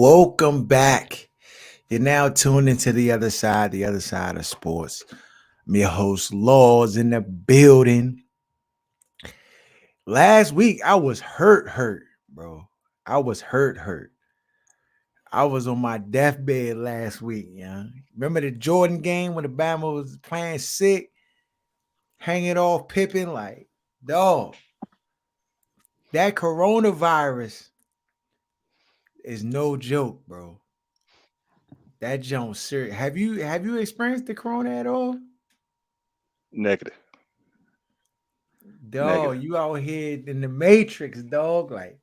Welcome back. You're now tuned into the other side of sports. I'm your host, Laws, in the building. Last week, I was hurt, bro. I was hurt. I was on my deathbed last week, yeah. Remember the Jordan game when the Bama was playing sick, hanging off Pippen? Like, dog, that coronavirus is no joke, bro. That Jones serious. Have you experienced the corona at all? Negative. Dog, Negative. you out here in the matrix, dog. Like,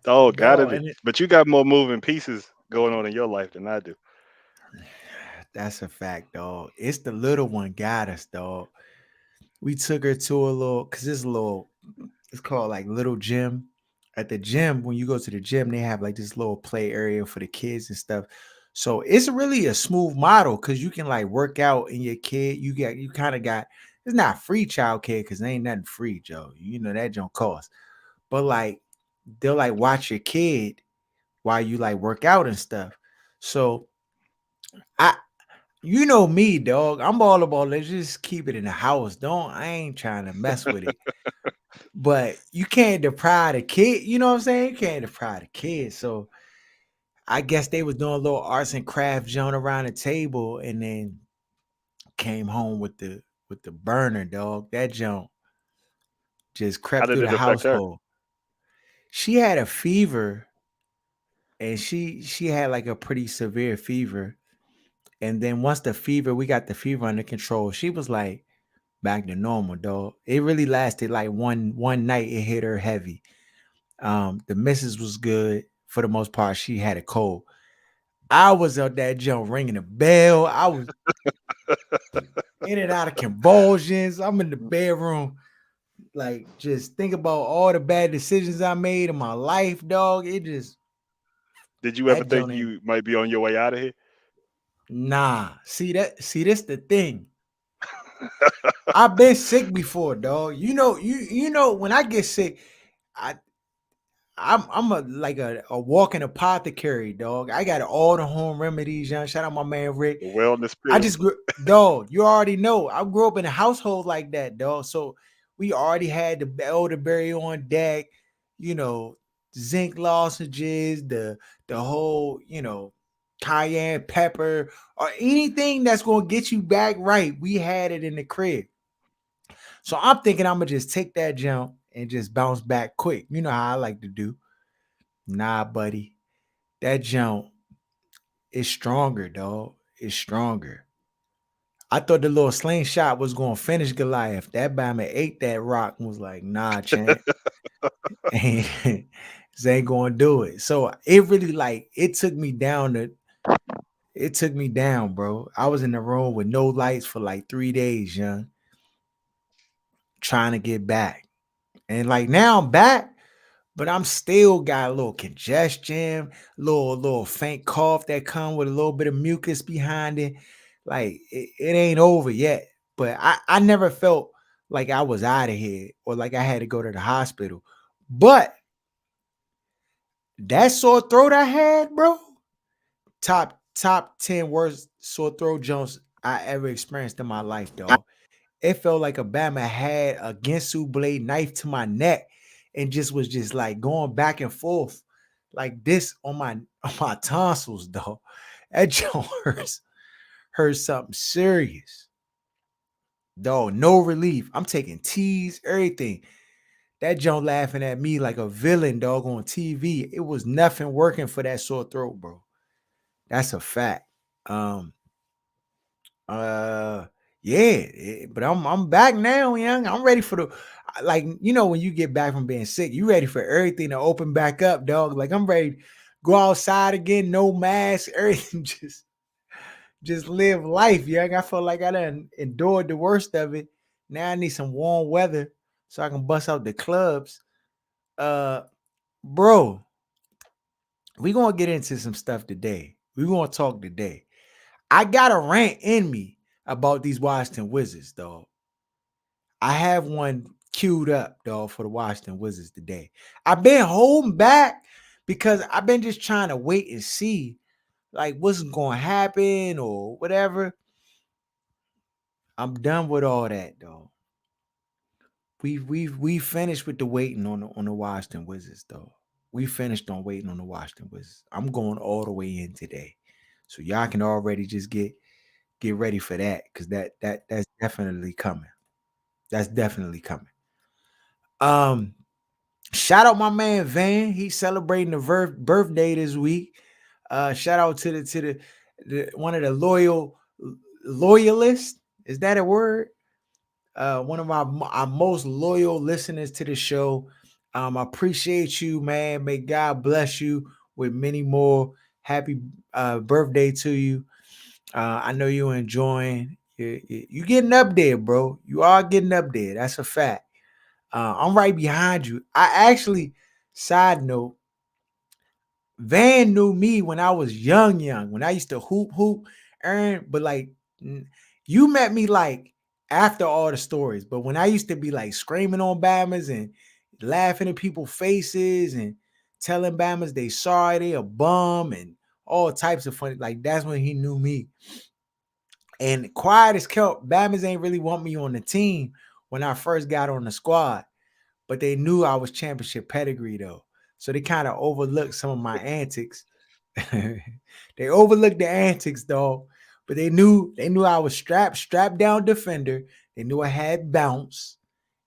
Oh, gotta dog, be. and it, But you got more moving pieces going on in your life than I do. that's a fact, dog. It's the little one got us, dog. We took her to a little, cause it's a little, it's called like little gym. At the gym, when you go to the gym, they have like this little play area for the kids and stuff. So it's really a smooth model because you can like work out in your kid. You kind of got it's not free child care because there ain't nothing free, Joe. You know that don't cost. But like they'll like watch your kid while you like work out and stuff. So I you know me, dog. I'm all about let's just keep it in the house. Don't I ain't trying to mess with it. But you can't deprive the kid, you know what I'm saying? You can't deprive the kid. So I guess they was doing a little arts and craft joint around the table and then came home with the burner, dog. That joint just How crept did through the it affect her? household. She had a fever and she had like a pretty severe fever. And then once the fever, we got the fever under control. She was like back to normal, dog. It really lasted like one night. It hit her heavy. The missus was good for the most part. She had a cold. I was out that jump ringing a bell. I was in and out of convulsions. I'm in the bedroom, like just think about all the bad decisions I made in my life, dog. It just Did you ever that think joint ain't you might be on your way out of here? nah. See this the thing. I've been sick before, dog. You know when I get sick, I I'm a like a walking apothecary, dog. I got all the home remedies, young. Shout out my man Rick. The wellness I pills. just grew, dog. You already know. I grew up in a household like that, dog. So we already had the elderberry on deck, you know, zinc lozenges, the whole, cayenne pepper or anything that's gonna get you back right. We had it in the crib. So I'm thinking I'm gonna just take that jump and just bounce back quick. You know how I like to do. Nah, buddy. That jump is stronger, dog. It's stronger. I thought the little slingshot was gonna finish Goliath. That Bama ate that rock and was like, nah, champ. Ain't this ain't gonna do it. So it really like it took me down, bro. I was in the room with no lights for like 3 days, young, trying to get back. And like now I'm back, but I'm still got a little congestion, little faint cough that come with a little bit of mucus behind it. Like it ain't over yet. But I never felt like I was out of here or like I had to go to the hospital. But that sore throat I had, bro, top 10 worst sore throat jumps I ever experienced in my life, dog. It felt like a Bama had a Gensu blade knife to my neck and just was just like going back and forth like this on my tonsils, though. That joint hurts something serious. Dog, no relief. I'm taking teas, everything. That joint laughing at me like a villain, dog, on TV. It was nothing working for that sore throat, bro. That's a fact. Um, Uh, yeah, but I'm back now, young. I'm ready for the like when you get back from being sick, you ready for everything to open back up, dog. Like I'm ready to go outside again, no mask, everything just live life, young. I feel like I done endured the worst of it. Now I need some warm weather so I can bust out the clubs. Uh, bro, we gonna get into some stuff today. We gonna talk today. I got a rant in me about these Washington Wizards, dog. I have one queued up, dog, for the Washington Wizards today. I've been holding back because I've been just trying to wait and see like what's going to happen or whatever. I'm done with all that though. We finished with the waiting on the Washington Wizards though. We finished on waiting on the Washington Wizards. I'm going all the way in today, so y'all can already just get ready for that because that's definitely coming. That's definitely coming. Um, Shout out my man Van. He's celebrating the birthday this week. Shout out to the one of the loyalists. Is that a word? One of our most loyal listeners to the show. I appreciate you, man. May God bless you with many more. Happy birthday to you. I know you're enjoying. You getting up there, bro. You are getting up there. That's a fact. I'm right behind you. I actually, side note, Van knew me when I was young, when I used to hoop, Aaron. But like, you met me like after all the stories. But when I used to be like screaming on Bammers and laughing in people's faces and telling Bammers they sorry, they a bum and all types of funny, like that's when he knew me. And quiet as kept, Bammers ain't really want me on the team when I first got on the squad, but they knew I was championship pedigree though. So they kind of overlooked some of my antics. They overlooked the antics though, but they knew I was strapped down defender. They knew I had bounce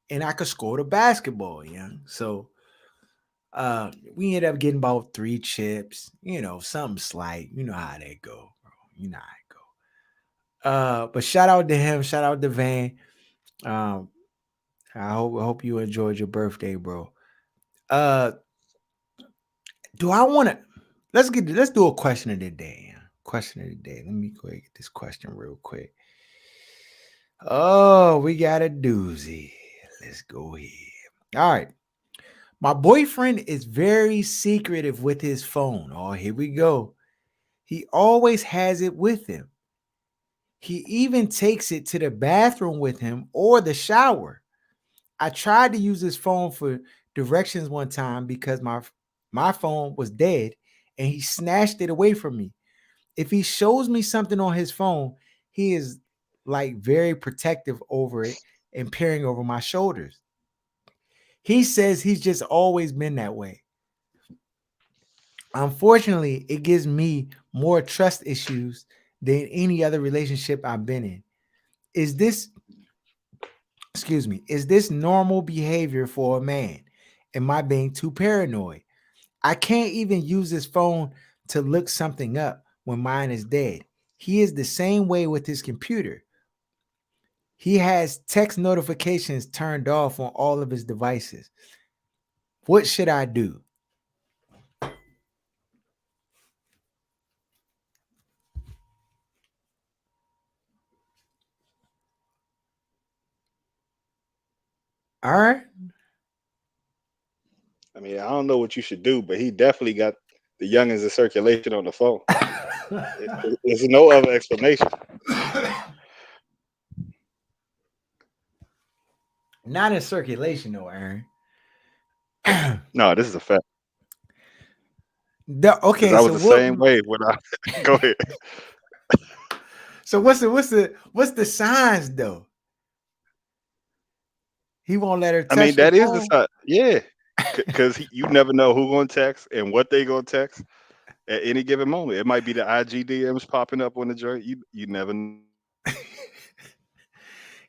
and I could score the basketball, So we ended up getting about 3 chips, something slight. You know how they go, bro. You know how it go. But shout out to him, shout out to Van. Um, I hope you enjoyed your birthday, bro. Uh do I want to let's do a question of the day. Question of the day. Let me go ahead and get this question real quick. Oh, we got a doozy. Let's go here. All right. My boyfriend is very secretive with his phone. Oh, here we go. He always has it with him. He even takes it to the bathroom with him or the shower. I tried to use his phone for directions one time because my phone was dead and he snatched it away from me. If he shows me something on his phone, he is like very protective over it and peering over my shoulders. He says he's just always been that way. Unfortunately, it gives me more trust issues than any other relationship I've been in. Is this, is this normal behavior for a man? Am I being too paranoid? I can't even use his phone to look something up when mine is dead. He is the same way with his computer. He has text notifications turned off on all of his devices. What should I do? All right. I mean, I don't know what you should do, but he definitely got the youngins in circulation on the phone. There's no other explanation. Not in circulation though, Aaron. No, this is a fact. Because Okay, I was so the what? same way when I go ahead. So what's the signs though? He won't let her I mean, touch the that is the phone. side. Yeah, because you never know who gonna text and what they gonna text at any given moment. It might be the IG DMs popping up on the joint. You never know.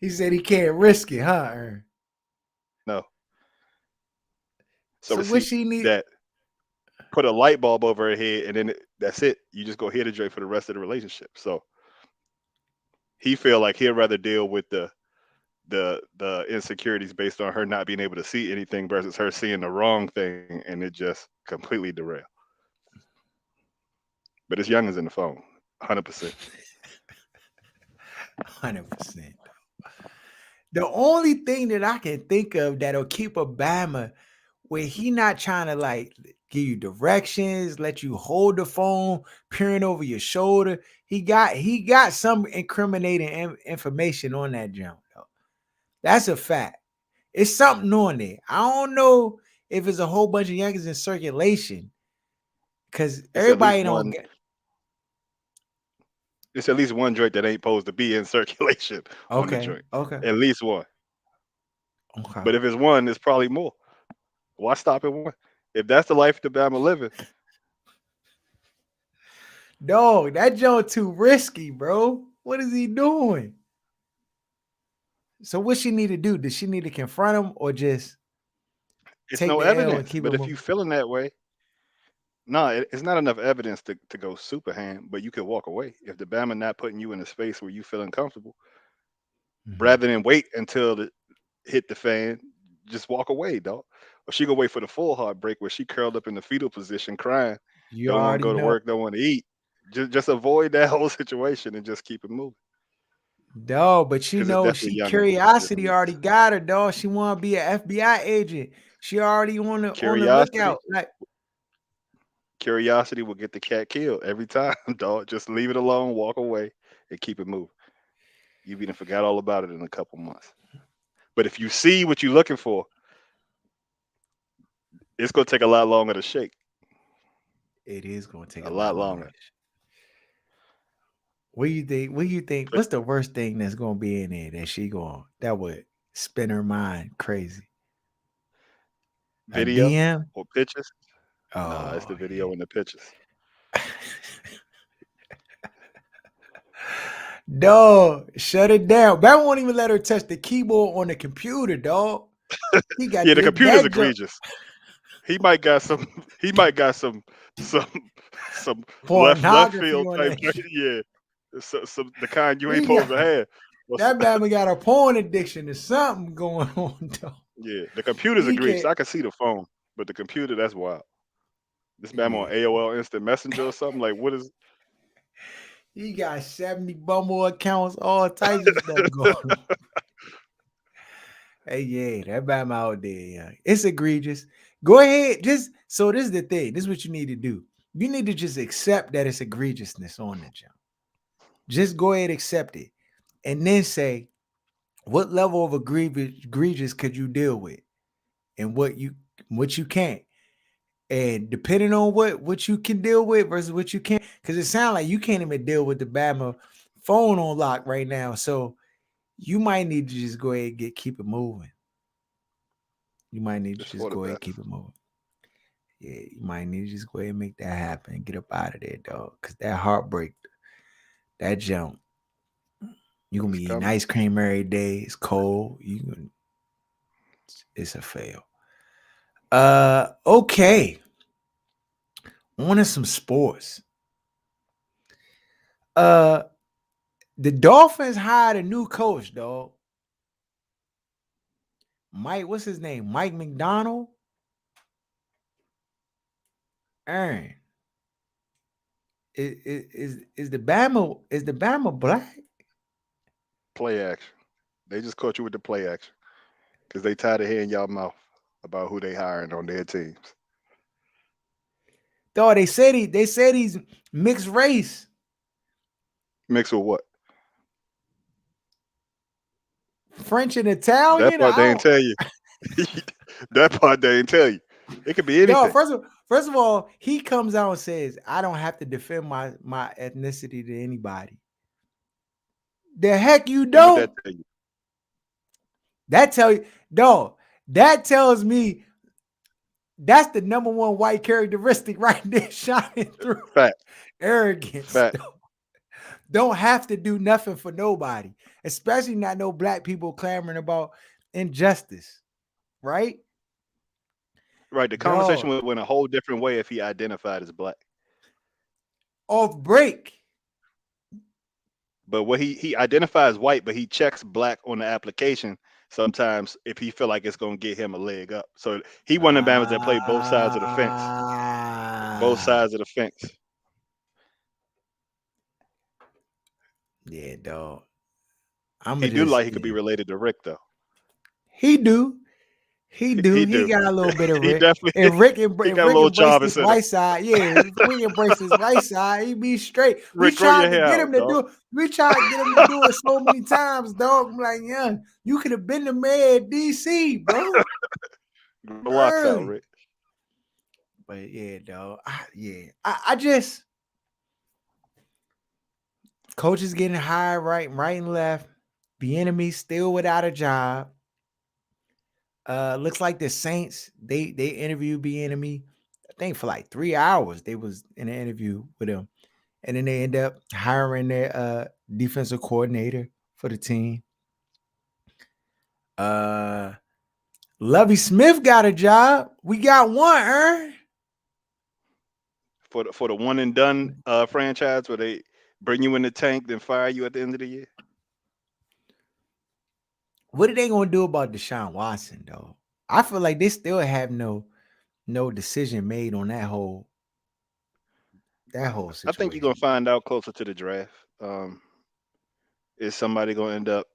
He said he can't risk it, huh, Aaron? So So to what see she need? that, put a light bulb over her head, and then that's it. You just go hit the joint for the rest of the relationship. So he feel like he'd rather deal with the insecurities based on her not being able to see anything versus her seeing the wrong thing, and it just completely derail. But it's youngins in the phone, 100%. 100%. The only thing that I can think of that'll keep a Bama where he not trying to like give you directions, let you hold the phone, peering over your shoulder. He got some incriminating information on that jump though. That's a fact. It's something on there. I don't know if it's a whole bunch of youngins in circulation, Because It's at least everybody don't one. get. It's at least one joint that ain't supposed to be in circulation on the Okay. joint. Okay. At least one. Okay. But if it's one, it's probably more. Why stop at one? If that's the life the Bama living, Dog, that joint too risky, bro. What is he doing? So what she need to do? Does she need to confront him or just it's take no the L and evidence. keep it But if you moving? feeling that way, no, it's not enough evidence to go super ham. But you could walk away if the Bama not putting you in a space where you feeling comfortable. Mhm. Rather than wait until it hit the fan, just walk away, dog. Or she gonna wait for the full heartbreak where she curled up in the fetal position, crying, You don't want to already go to know. work, don't want to eat. Just avoid that whole situation and just keep it moving. Dog, but you Because it's know, definitely she younger. curiosity already got her, dog. She want to be an FBI agent. She already on the Curiosity, lookout. Like, curiosity will get the cat killed every time, dog. Just leave it alone, walk away, and keep it moving. You be done forgot all about it in a couple months. But if you see what you're looking for, it's gonna take a lot longer to shake. it is gonna take A a lot lot longer. longer. What do you think? What do you think? But What's the worst thing that's gonna be in there that would spin her mind crazy? A video DM? or pictures? Nah, it's the Oh video and the pictures. yeah. Dog, shut it down. That won't even let her touch the keyboard on the computer, dog. He got Yeah, the computer's that jump egregious. He might got some. He might got some some left pornography field on type. that. Yeah, some the kind you ain't He supposed got to have. Or that Bama got a porn addiction or something going on, dog. yeah, the computer's He egregious. can't. I can see the phone, but the computer, that's wild. This man Yeah, on AOL Instant Messenger or something like what is? he got 70 Bumble accounts, all types of stuff going on. Hey, yeah, that Bama out there, yeah. It's egregious. Go ahead. This is the thing. This is what you need to do. You need to just accept that it's egregiousness on the jump. Just go ahead, accept it. And then say, what level of egregious could you deal with? And what you can't. And depending on what you can deal with versus what you can't, because it sounds like you can't even deal with the Bama phone on lock right now. So you might need to just go ahead and keep it moving. You might need to It's just for the go ahead and best. keep it moving. Yeah, you might need to just go ahead and make that happen and get up out of there, dog. Cause that heartbreak, that jump, you gonna It's be eating coming. ice cream every day. It's cold. It's a fail. Okay. On to some sports. Uh, the Dolphins hired a new coach, dog. Mike, what's his name? Mike McDonald. Aaron, is the Bama black? Play action. They just caught you with the play action because they tired of hearing y'all mouth about who they hiring on their teams. Dog, they said he's mixed race. Mixed with what? French and That Italian. part I they ain't don't. tell you. That part they ain't tell you. It could be Dog, anything. first of all, he comes out and says, "I don't have to defend my ethnicity to anybody." The heck you And what that don't. tell you? That tell you, dog. That tells me that's the number one white characteristic right there, shining through Fact. arrogance. Fact. Don't have to do nothing for nobody, especially not no black people clamoring about injustice, right? Right. The conversation Dog, would went a whole different way if he identified as black. off break. But what he identifies white, but he checks black on the application sometimes if he feel like it's gonna get him a leg up. So he one of the Bama's that play both sides of the fence. Both Ah, sides of the fence. yeah, dog. I'm He gonna do just, like he could be related to Rick though. he do. He do. He He do. got a little bit of He Rick. definitely If he got a Rick little embraced Jarvis this in him. white side, yeah, if Rick embraced this white side, he be straight. We Rick, grow your tried to hair get out, him to dog. do it. We tried to get him to do it so many times, dog. I'm like, yeah, you could have been the mayor of DC, bro. Grow the locks out, Early. Rick. But yeah, dog. I just coaches getting hired right and left. The enemy still without a job. Looks like the Saints, they interviewed the enemy, I think for like 3 hours. They was in an interview with him. And then they end up hiring their defensive coordinator for the team. Lovie Smith got a job. We got one, Ern. For the one and done franchise where they bring you in the tank, then fire you at the end of the year. What are they gonna do about Deshaun Watson, though? I feel like they still have no decision made on that whole I think you're gonna situation. find out closer to the draft. Is somebody gonna end up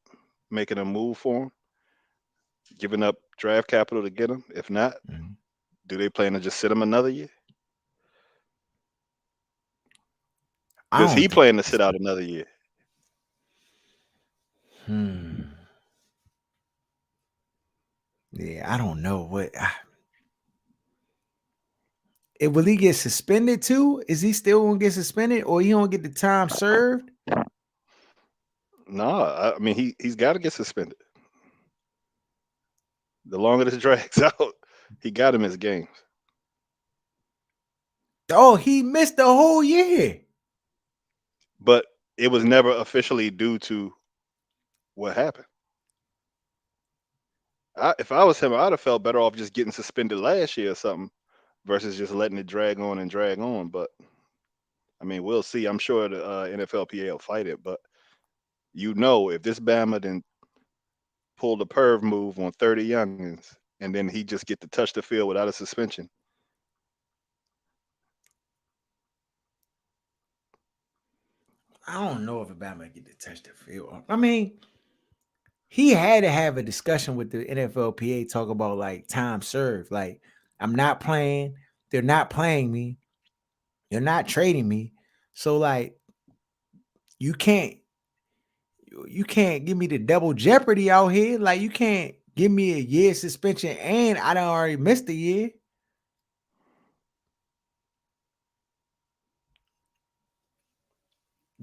making a move for him, giving up draft capital to get him? If not, Mhm. do they plan to just sit him another year? I Does don't he think plan to that's sit out another year? Yeah, I don't know will he get suspended too? Is he still gonna get suspended, or he don't get the time served? No, I mean he's got to get suspended. The longer this drags out, he got to miss games. Oh, he missed the whole year. But it was never officially due to what happened. If I was him, I'd have felt better off just getting suspended last year or something versus just letting it drag on and drag on. But I mean, we'll see. I'm sure the NFLPA will fight it, but if this Bama then pulled a perv move on 30 youngins and then he just get to touch the field without a suspension. I don't know if Alabama get to touch the field. I mean, he had to have a discussion with the NFLPA, talk about like time served. Like, I'm not playing. They're not playing me. They're not trading me. So like, you can't give me the double jeopardy out here. Like, you can't give me a year suspension and I done already missed a year.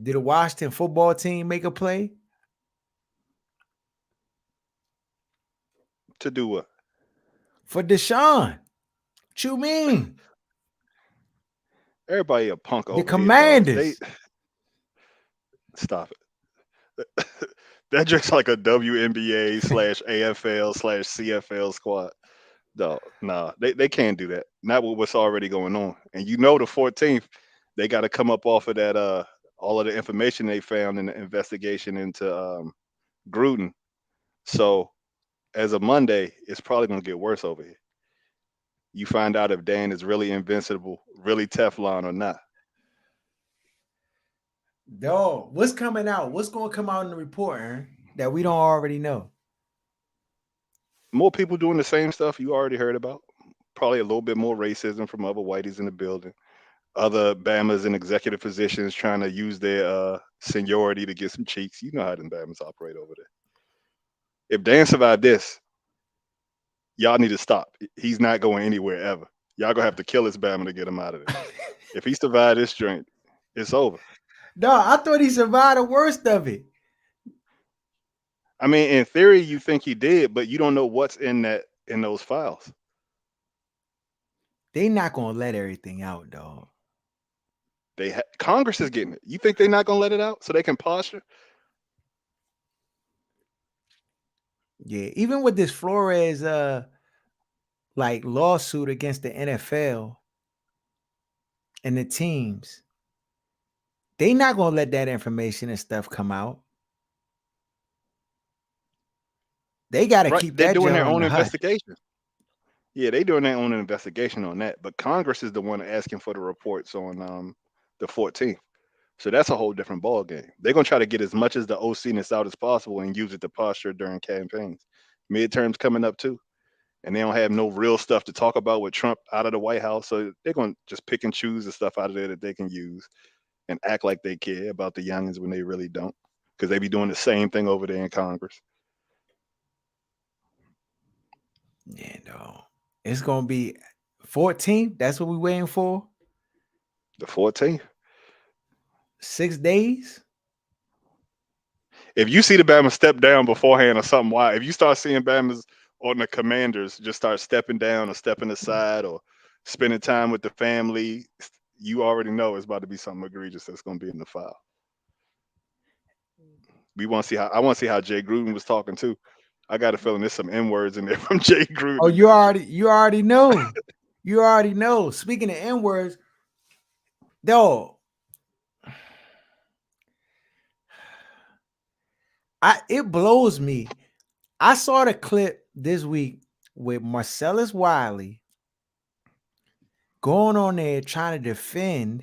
Did a Washington football team make a play? To do what? For Deshaun. What you mean? Everybody a punk The over here, dog. They Commanders. stop it. That just like a WNBA / AFL / CFL squad. No, nah, they can't do that. Not with what's already going on. And the 14th, they got to come up off of that all of the information they found in the investigation into Gruden. So as of Monday, it's probably gonna get worse over here. You find out if Dan is really invincible, really Teflon or not. Dog, what's coming out? What's going to come out in the report, Aaron, that we don't already know? More people doing the same stuff you already heard about. Probably a little bit more racism from other whiteys in the building. Other Bamas in executive positions trying to use their seniority to get some cheeks. You know how them Bamas operate over there. If Dan survived this, y'all need to stop. He's not going anywhere ever. Y'all gonna have to kill this Bama to get him out of there. If he survived this joint, it's over. No, I thought he survived the worst of it. I mean, in theory, you think he did, but you don't know what's in those files. They not gonna let everything out, dog. Congress is getting it. You think they're not gonna let it out so they can posture? Yeah, even with this Flores like lawsuit against the NFL and the teams, they not gonna let that information and stuff come out. They gotta Right? keep They're that doing junk their on own the hush. investigation. Yeah, they're doing their own investigation on that. But Congress is the one asking for the reports on the 14th. So that's a whole different ball game. They're gonna try to get as much as the OCness out as possible and use it to posture during campaigns. Midterms coming up too, and they don't have no real stuff to talk about with Trump out of the White House. So they're gonna just pick and choose the stuff out of there that they can use and act like they care about the youngins when they really don't, because they be doing the same thing over there in Congress. Yeah, dog. It's gonna be 14th. That's what we waiting for. The 14th. 6 days. If you see the Bama step down beforehand or something, why? If you start seeing Bama's on the Commanders just start stepping down or stepping aside or spending time with the family, you already know it's about to be something egregious that's going to be in the file. We want to see how. I want to see how Jay Gruden was talking too. I got a feeling there's some N words in there from Jay Gruden. Oh, you already know. You already know. Speaking of N words, dog. It blows me. I saw the clip this week with Marcellus Wiley going on there trying to defend.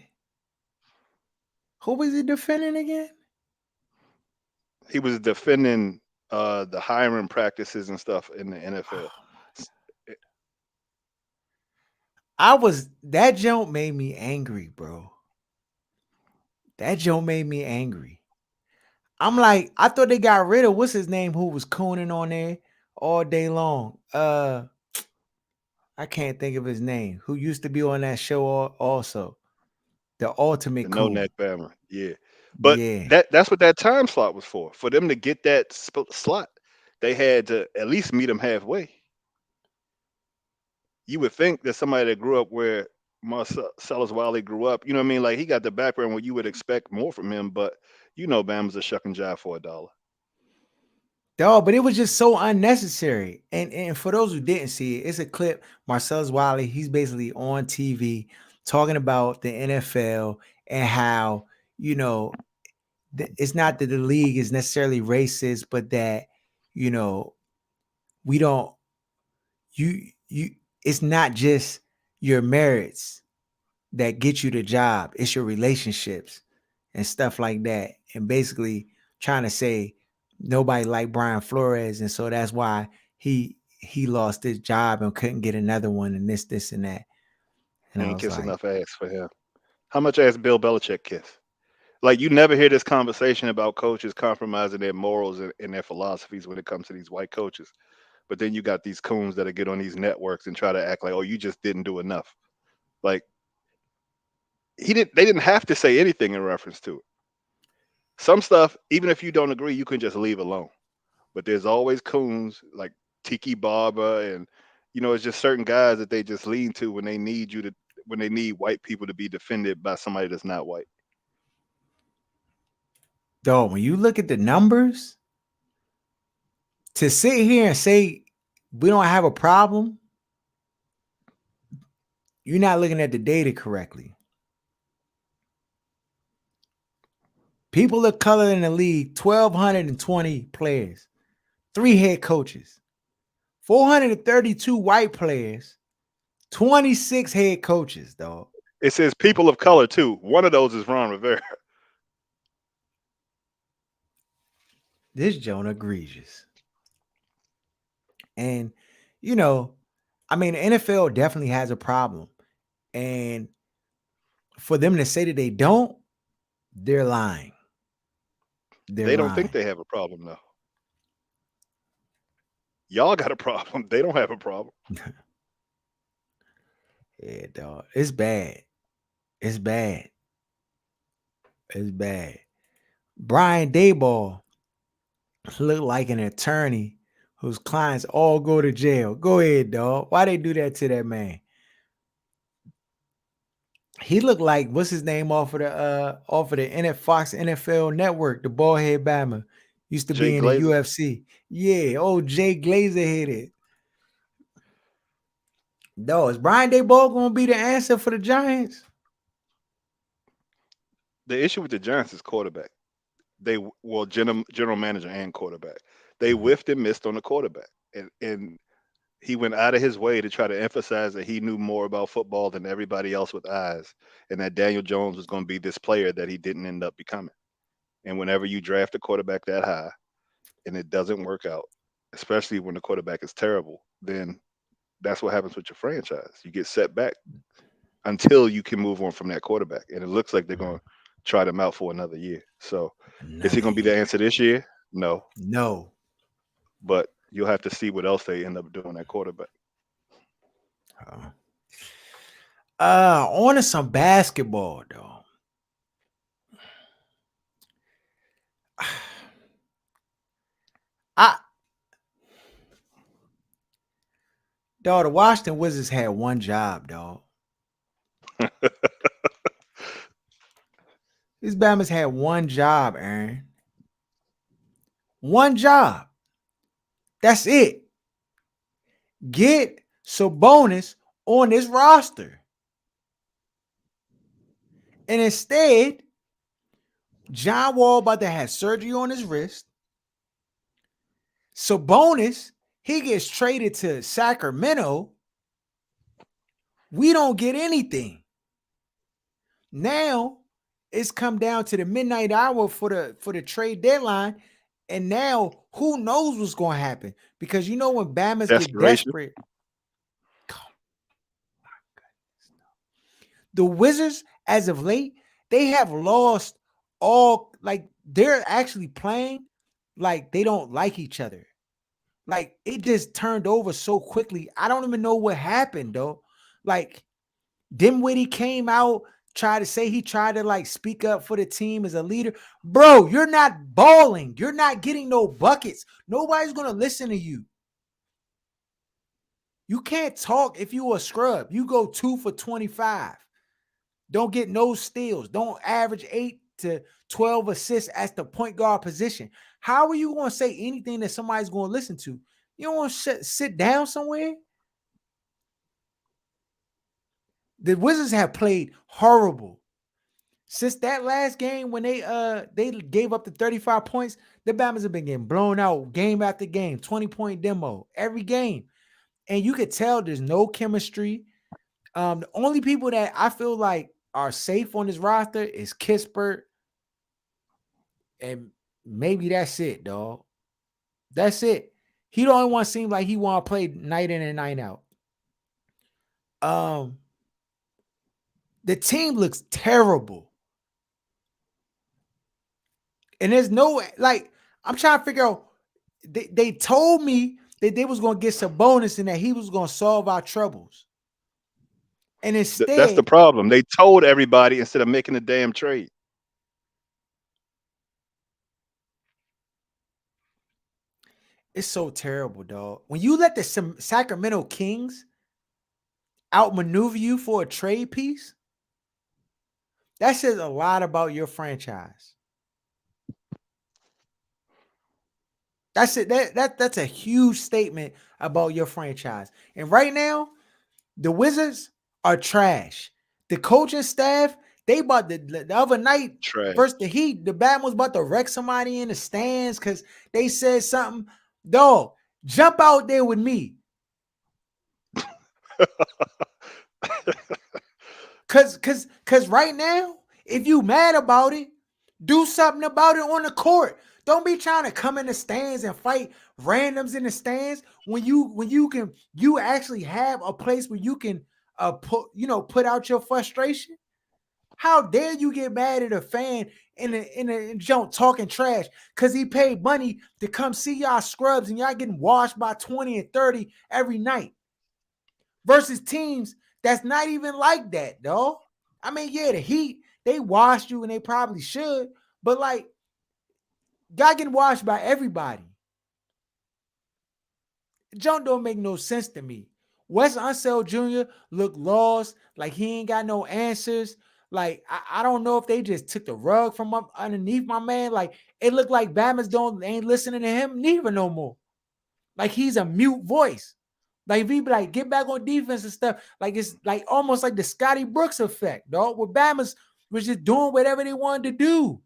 Who was he defending again? He was defending the hiring practices and stuff in the NFL. That joke made me angry, bro. That joke made me angry. I'm like, I thought they got rid of what's his name who was cooning on there all day long. I can't think of his name. Who used to be on that show also. The ultimate The coon. no neck Bama. Yeah. But yeah. that's what that time slot was for. For them to get that slot, they had to at least meet them halfway. You would think that somebody that grew up where Marcellus Wiley grew up, you know what I mean? Like he got the background where you would expect more from him, but you know Bama's a shuck and jive for $1. Dog, but it was just so unnecessary. And for those who didn't see it, it's a clip. Marcellus Wiley, he's basically on TV talking about the NFL and how, you know, it's not that the league is necessarily racist, but that, you know, we don't, it's not just your merits that get you the job. It's your relationships and stuff like that. And basically trying to say nobody liked Brian Flores. And so that's why he lost his job and couldn't get another one and this and that. And He I ain't was kiss like, enough ass for him. How much ass Bill Belichick kiss? Like you never hear this conversation about coaches compromising their morals and their philosophies when it comes to these white coaches. But then you got these coons that get on these networks and try to act like, oh, you just didn't do enough. Like they didn't have to say anything in reference to it. Some stuff, even if you don't agree, you can just leave alone. But there's always coons like Tiki Barber and it's just certain guys that they just lean to when they need when they need white people to be defended by somebody that's not white. dog, when you look at the numbers, to sit here and say we don't have a problem, you're not looking at the data correctly. People of color in the league, 1,220 players, 3 head coaches, 432 white players, 26 head coaches, dog. It says people of color too. One of those is Ron Rivera. This Jonah egregious. And, I mean, the NFL definitely has a problem. And for them to say that they don't, they're lying. They don't think they have a problem though. Y'all got a problem. They don't have a problem. Yeah, dog. It's bad. It's bad. It's bad. Brian Daboll looked like an attorney whose clients all go to jail. Go ahead, dog. Why they do that to that man? He looked like what's his name off of the Fox NFL Network, the bald head Bama. Used to Jay be in Glazer. the UFC. Yeah, Jay Glazer hit it. No, is Brian Daboll gonna be the answer for the Giants? The issue with the Giants is quarterback. General manager and quarterback. They whiffed and missed on the quarterback, and he went out of his way to try to emphasize that he knew more about football than everybody else with eyes, and that Daniel Jones was going to be this player that he didn't end up becoming. And whenever you draft a quarterback that high and it doesn't work out, especially when the quarterback is terrible, then that's what happens with your franchise. You get set back until you can move on from that quarterback. And it looks like they're going to try them out for another year. So is he going to be the answer this year? No. No. But you'll have to see what else they end up doing at quarterback. On to some basketball though. I Dog, the Washington Wizards had one job, dog. These Bama's had one job, Aaron. One job. That's it. Get Sabonis on this roster. And instead, John Wall about to have surgery on his wrist. Sabonis, he gets traded to Sacramento. We don't get anything. Now it's come down to the midnight hour for the trade deadline. And now who knows what's going to happen? Because you know when Bama's get desperate. Oh, my goodness. The Wizards, as of late, they have lost all, like, they're actually playing like they don't like each other. Like, it just turned over so quickly. I don't even know what happened, though. Like, Dinwiddie came out, tried to like speak up for the team as a leader. Bro, you're not balling. You're not getting no buckets. Nobody's going to listen to you. You can't talk if you a scrub. You go 2 for 25. Don't get no steals. Don't average 8 to 12 assists at the point guard position. How are you going to say anything that somebody's going to listen to? You don't want to sit down somewhere? The Wizards have played horrible. Since that last game when they gave up the 35 points, the Bama's have been getting blown out game after game, 20-point demo, every game. And you could tell there's no chemistry. The only people that I feel like are safe on this roster is Kispert. And maybe that's it, dog. That's it. He the only one seems like he want to play night in and night out. The team looks terrible. And there's no, like, I'm trying to figure out, they told me that they was going to get Sabonis and that he was going to solve our troubles. And instead, that's the problem. They told everybody instead of making the damn trade. It's so terrible, dog. When you let the Sacramento Kings outmaneuver you for a trade piece, that says a lot about your franchise. That's it. That's a huge statement about your franchise. And right now, the Wizards are trash. The coaching staff, they about the other night trash. Versus the Heat, the Batman was about to wreck somebody in the stands because they said something. Dog, jump out there with me. Cause right now, if you mad about it, do something about it on the court. Don't be trying to come in the stands and fight randoms in the stands when you actually have a place where you can put out your frustration. How dare you get mad at a fan in a jump talking trash because he paid money to come see y'all scrubs and y'all getting washed by 20 and 30 every night versus teams that's not even like that, dog. I mean, yeah, the Heat, they washed you and they probably should, but like, y'all getting washed by everybody. Jump don't make no sense to me. Wes Unseld Jr. looked lost, like he ain't got no answers. Like, I don't know if they just took the rug from up underneath my man. Like, it looked like Bama's ain't listening to him neither no more. Like, he's a mute voice. Like, if he be like, get back on defense and stuff, like, it's like almost like the Scotty Brooks effect, dog, where Bama's was just doing whatever they wanted to do.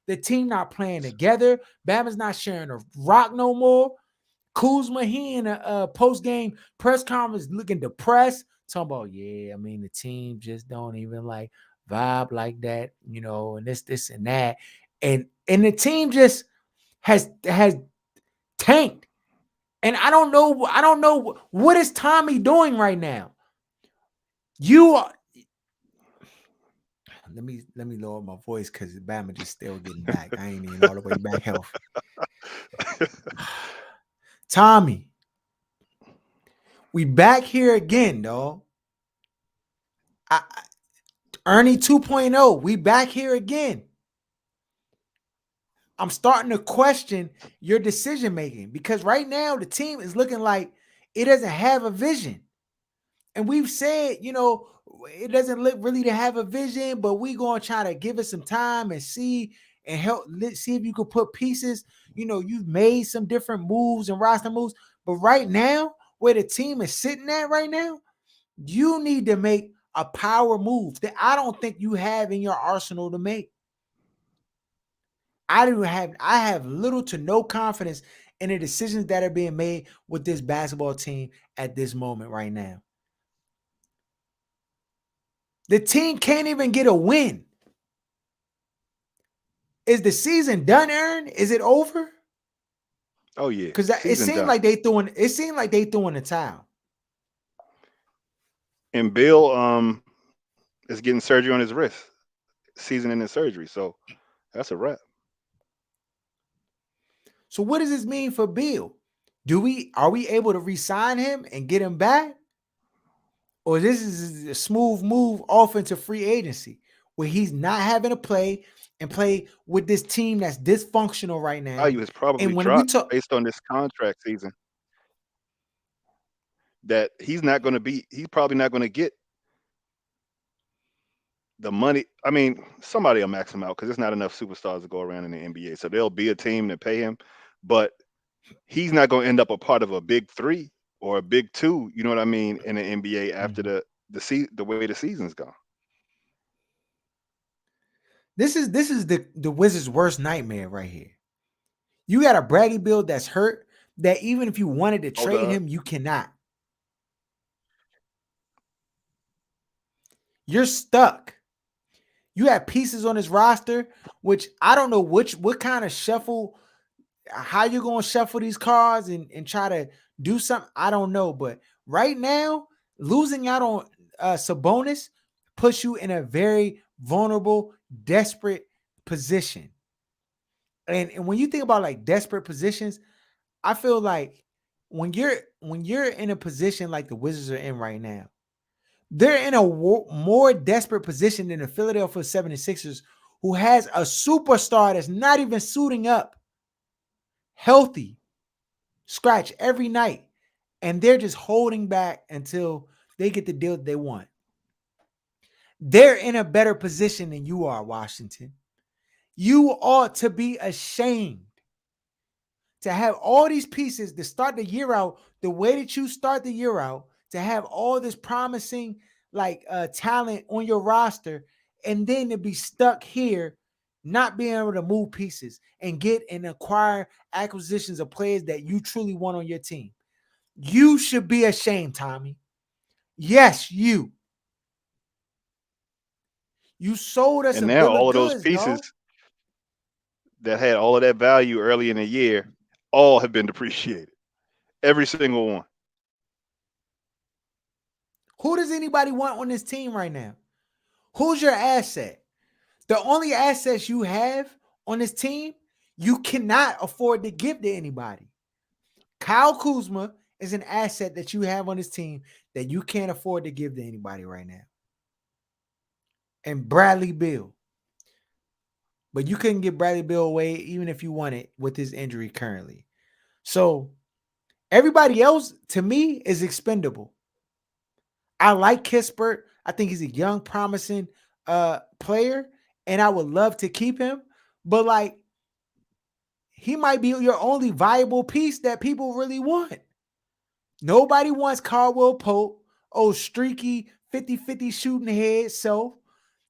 The team not playing together. Bama's not sharing a rock no more. Kuzma, he in a post-game press conference looking depressed, talking about, yeah, I mean, the team just don't even like vibe like that, and this and that. And the team just has tanked. And I don't know what is Tommy doing right now. Let me lower my voice because Bama just still getting back. I ain't even all the way back healthy. Tommy, we back here again, dog. Ernie 2.0, we back here again. I'm starting to question your decision making because right now the team is looking like it doesn't have a vision. And we've said, it doesn't look really to have a vision, but we're going to try to give it some time and see and help see if you could put pieces. You've made some different moves and roster moves, but right now, where the team is sitting at right now, you need to make a power move that I don't think you have in your arsenal to make. I have little to no confidence in the decisions that are being made with this basketball team at this moment right now. The team can't even get a win. Is the season done, Aaron? Is it over? Oh yeah, Because it seemed like they threw in the towel. And Bill is getting surgery on his wrist, season-ending surgery. So that's a wrap. So what does this mean for Bill? Are we able to re-sign him and get him back? Or this is a smooth move off into free agency where he's not having to play with this team that's dysfunctional right now. Value has probably And when we dropped talk based on this contract season. That he's probably not going to get the money. I mean, somebody will max him out because there's not enough superstars to go around in the NBA. So there'll be a team to pay him, but he's not going to end up a part of a big three or a big two. You know what I mean? In the NBA after the way the season's gone. This is the Wizards' worst nightmare right here. You got a Bradley Beal that's hurt. That even if you wanted to trade him, you cannot. You're stuck. You have pieces on his roster, which I don't know what kind of shuffle, how you're going to shuffle these cards and try to do something. I don't know. But right now, losing out on Sabonis puts you in a very vulnerable, desperate position. And when you think about like desperate positions, I feel like when you're in a position like the Wizards are in right now, they're in a more desperate position than the Philadelphia 76ers, who has a superstar that's not even suiting up, healthy, scratch every night, and they're just holding back until they get the deal that they want. They're in a better position than you are, Washington. You ought to be ashamed to have all these pieces to start the year out the way that you start the year out, to have all this promising talent on your roster, and then to be stuck here, not being able to move pieces and get and acquire acquisitions of players that you truly want on your team. You should be ashamed, Tommy. Yes, you. You sold us and a now bill all of of those goods, pieces dog. that had all of that value early in the year, all have been depreciated. Every single one. Who does anybody want on this team right now? Who's your asset? The only assets you have on this team, you cannot afford to give to anybody. Kyle Kuzma is an asset that you have on this team that you can't afford to give to anybody right now. And Bradley Beal. But you couldn't get Bradley Beal away even if you wanted with his injury currently. So everybody else, to me, is expendable. I like Kispert. I think he's a young, promising player, and I would love to keep him. But he might be your only viable piece that people really want. Nobody wants Caldwell Pope, streaky 50-50 shooting head self.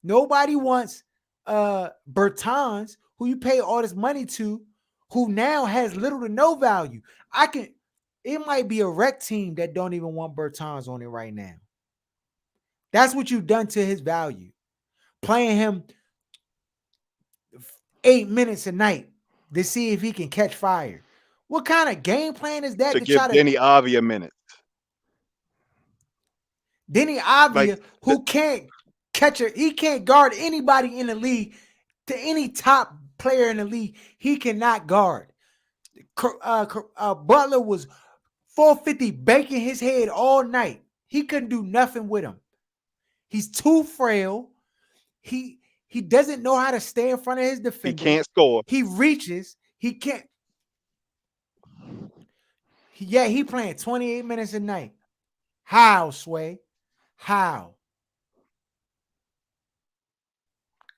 Nobody wants Bertans, who you pay all this money to, who now has little to no value. It might be a rec team that don't even want Bertans on it right now. That's what you've done to his value. Playing him 8 minutes a night to see if he can catch fire. What kind of game plan is that to give Deni Avdija minutes? Deni Avdija, who can't he can't guard anybody in the league, to any top player in the league, he cannot guard. Butler was 450 baking his head all night. He couldn't do nothing with him. He's too frail. He doesn't know how to stay in front of his He defenders. can't score. He reaches. He can't. He playing 28 minutes a night. How, Sway? How?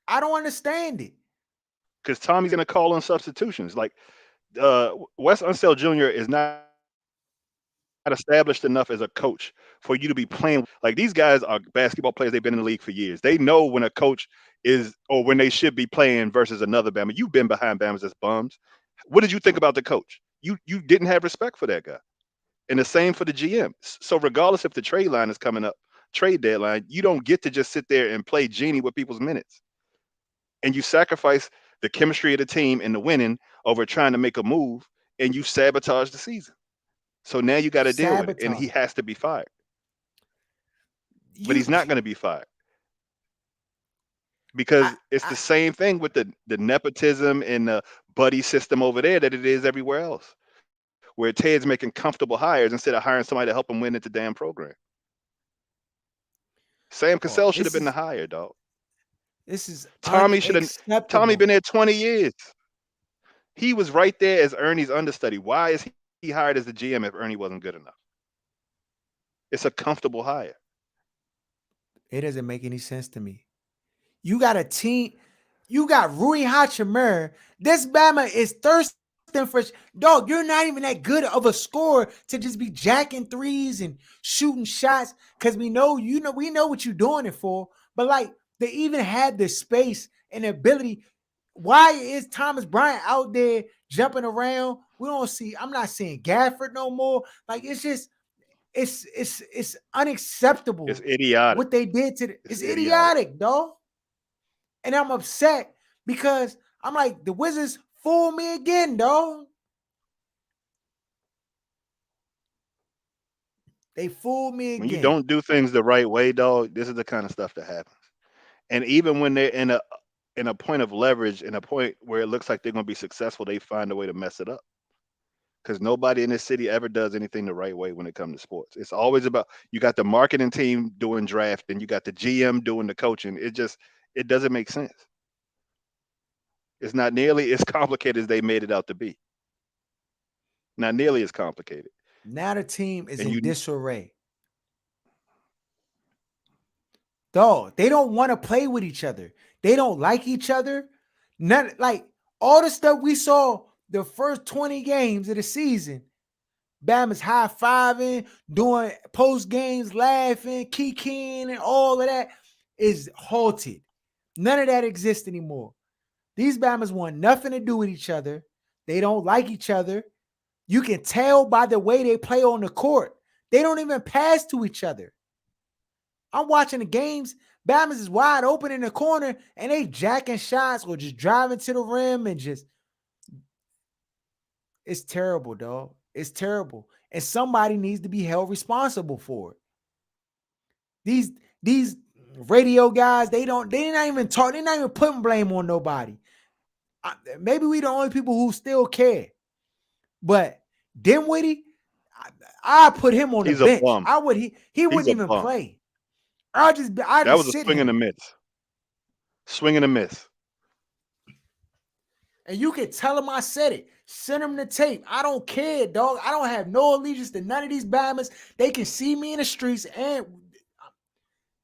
I don't understand it. Because Tommy's gonna call on substitutions. Like Wes Unseld Jr. is not established enough as a coach for you to be playing. Like these guys are basketball players. They've been in the league for years. They know when a coach is or when they should be playing versus another Bama. You've been behind Bama's as bums. What did you think about the coach? You didn't have respect for that guy. And the same for the GM. So regardless if the trade line is coming up, trade deadline, you don't get to just sit there and play genie with people's minutes. And you sacrifice the chemistry of the team and the winning over trying to make a move, and you sabotage the season. So now you got to deal with it, and he Sabotage. has to be fired. But You, he's not going to be fired because I, it's I, the same thing with the nepotism and the buddy system over there that it is everywhere else, where Ted's making comfortable hires instead of hiring somebody to help him win at the damn program. Sam oh, Cassell should have been the hire, dog. this is Tommy should have. Tommy unacceptable. been there 20 years. He was right there as Ernie's understudy. Why is he hired as the GM if Ernie wasn't good enough? It's a comfortable hire. It doesn't make any sense to me. You got a team. You got Rui Hachimura. This Bama is thirsting for dog. You're not even that good of a scorer to just be jacking threes and shooting shots because we know what you're doing it for. But like they even had the space and the ability. Why is Thomas Bryant out there jumping around? We don't see. I'm not seeing Gafford no more. Like it's just it's unacceptable It's idiotic. what they did to It's it's idiotic. idiotic, dog. And I'm upset because I'm like, the Wizards fooled me again, dog. They fooled me When you again. don't do things the right way, dog, this is the kind of stuff that happens. And even when they're in a point of leverage, in a point where it looks like they're going to be successful, they find a way to mess it up. Because nobody in this city ever does anything the right way when it comes to sports. It's always about you got the marketing team doing draft and you got the GM doing the coaching. It doesn't make sense. It's not nearly as complicated as they made it out to be. Not nearly as complicated. Now the team is And in you disarray. Dog, they don't want to play with each other. They don't like each other. None like all the stuff we saw the first 20 games of the season. Bama's high-fiving, doing post games, laughing, kikiing, and all of that is halted. None of that exists anymore. These Bamas want nothing to do with each other. They don't like each other. You can tell by the way they play on the court. They don't even pass to each other. I'm watching the games. Bamas is wide open in the corner and they jacking shots or just driving to the rim and just it's terrible, dog. It's terrible. And somebody needs to be held responsible for it. These radio guys, they're not even putting blame on nobody. Maybe we the only people who still care. But Dinwiddie, I put him on the he's a bench. bum. He He's wouldn't a even bum. play. I just That was a sit swing and a him. miss. Swing and a miss. And you can tell him I said it. Send him the tape. I don't care, dog. I don't have no allegiance to none of these Bamas. They can see me in the streets and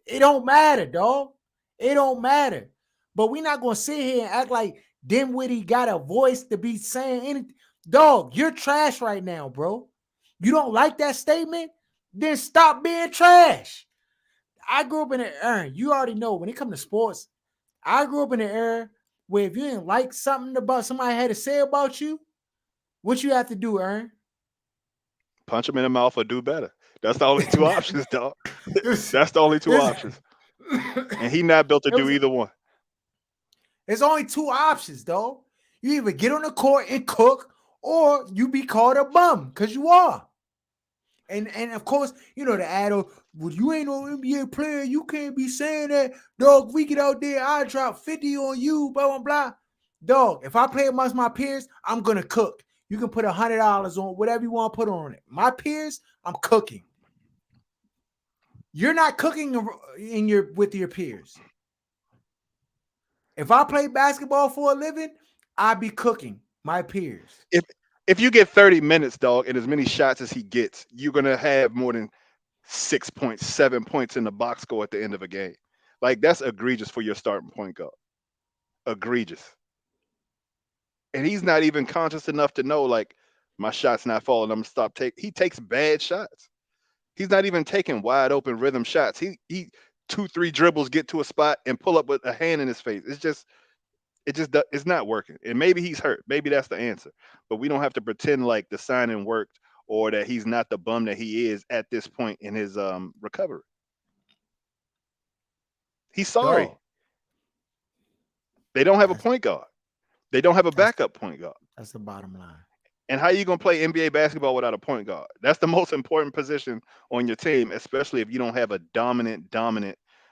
it don't matter, dog. It don't matter. But we're not going to sit here and act like Dinwiddie got a voice to be saying anything. Dog, you're trash right now, bro. You don't like that statement? Then stop being trash. I grew up in an era, you already know, when it comes to sports, I grew up in an era where if you didn't like something about somebody had to say about you, what you have to do, Aaron? Punch him in the mouth or do better. That's the only two options, dog. That's the only two options. And he not built to do either one. There's only two options, dog. You either get on the court and cook, or you be called a bum, because you are. And of course, you know the adult, well, you ain't no NBA player, you can't be saying that. Dog, if we get out there, I drop 50 on you, blah, blah, blah. Dog, if I play amongst my peers, I'm going to cook. You can put $100 on whatever you want to put on it. My peers, I'm cooking. You're not cooking with your peers. If I play basketball for a living, I'd be cooking my peers. If you get 30 minutes, dog, and as many shots as he gets, you're gonna have more than 6 points, 7 points in the box score at the end of a game. Like that's egregious for your starting point guard. Egregious. And he's not even conscious enough to know like my shot's not falling. I'm gonna stop taking. He takes bad shots. He's not even taking wide open rhythm shots. He 2, 3 dribbles, get to a spot and pull up with a hand in his face. It's not working. And maybe he's hurt. Maybe that's the answer. But we don't have to pretend like the signing worked or that he's not the bum that he is at this point in his recovery. He's sorry. Dog. They don't have a point guard. They don't have a backup point guard. That's the bottom line. And how are you gonna play NBA basketball without a point guard? That's the most important position on your team, especially if you don't have a dominant,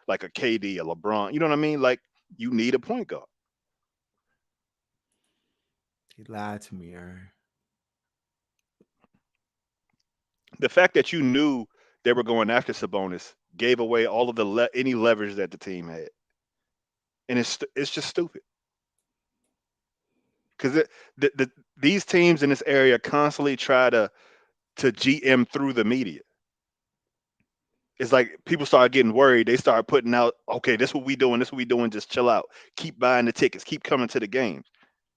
like a KD, a LeBron. You know what I mean? Like you need a point guard. He lied to me, Aaron. The fact that you knew they were going after Sabonis gave away all of the any leverage that the team had, and it's just stupid. Because these teams in this area constantly try to GM through the media. It's like people start getting worried. They start putting out, okay, this what we doing, this what we doing. Just chill out. Keep buying the tickets. Keep coming to the games.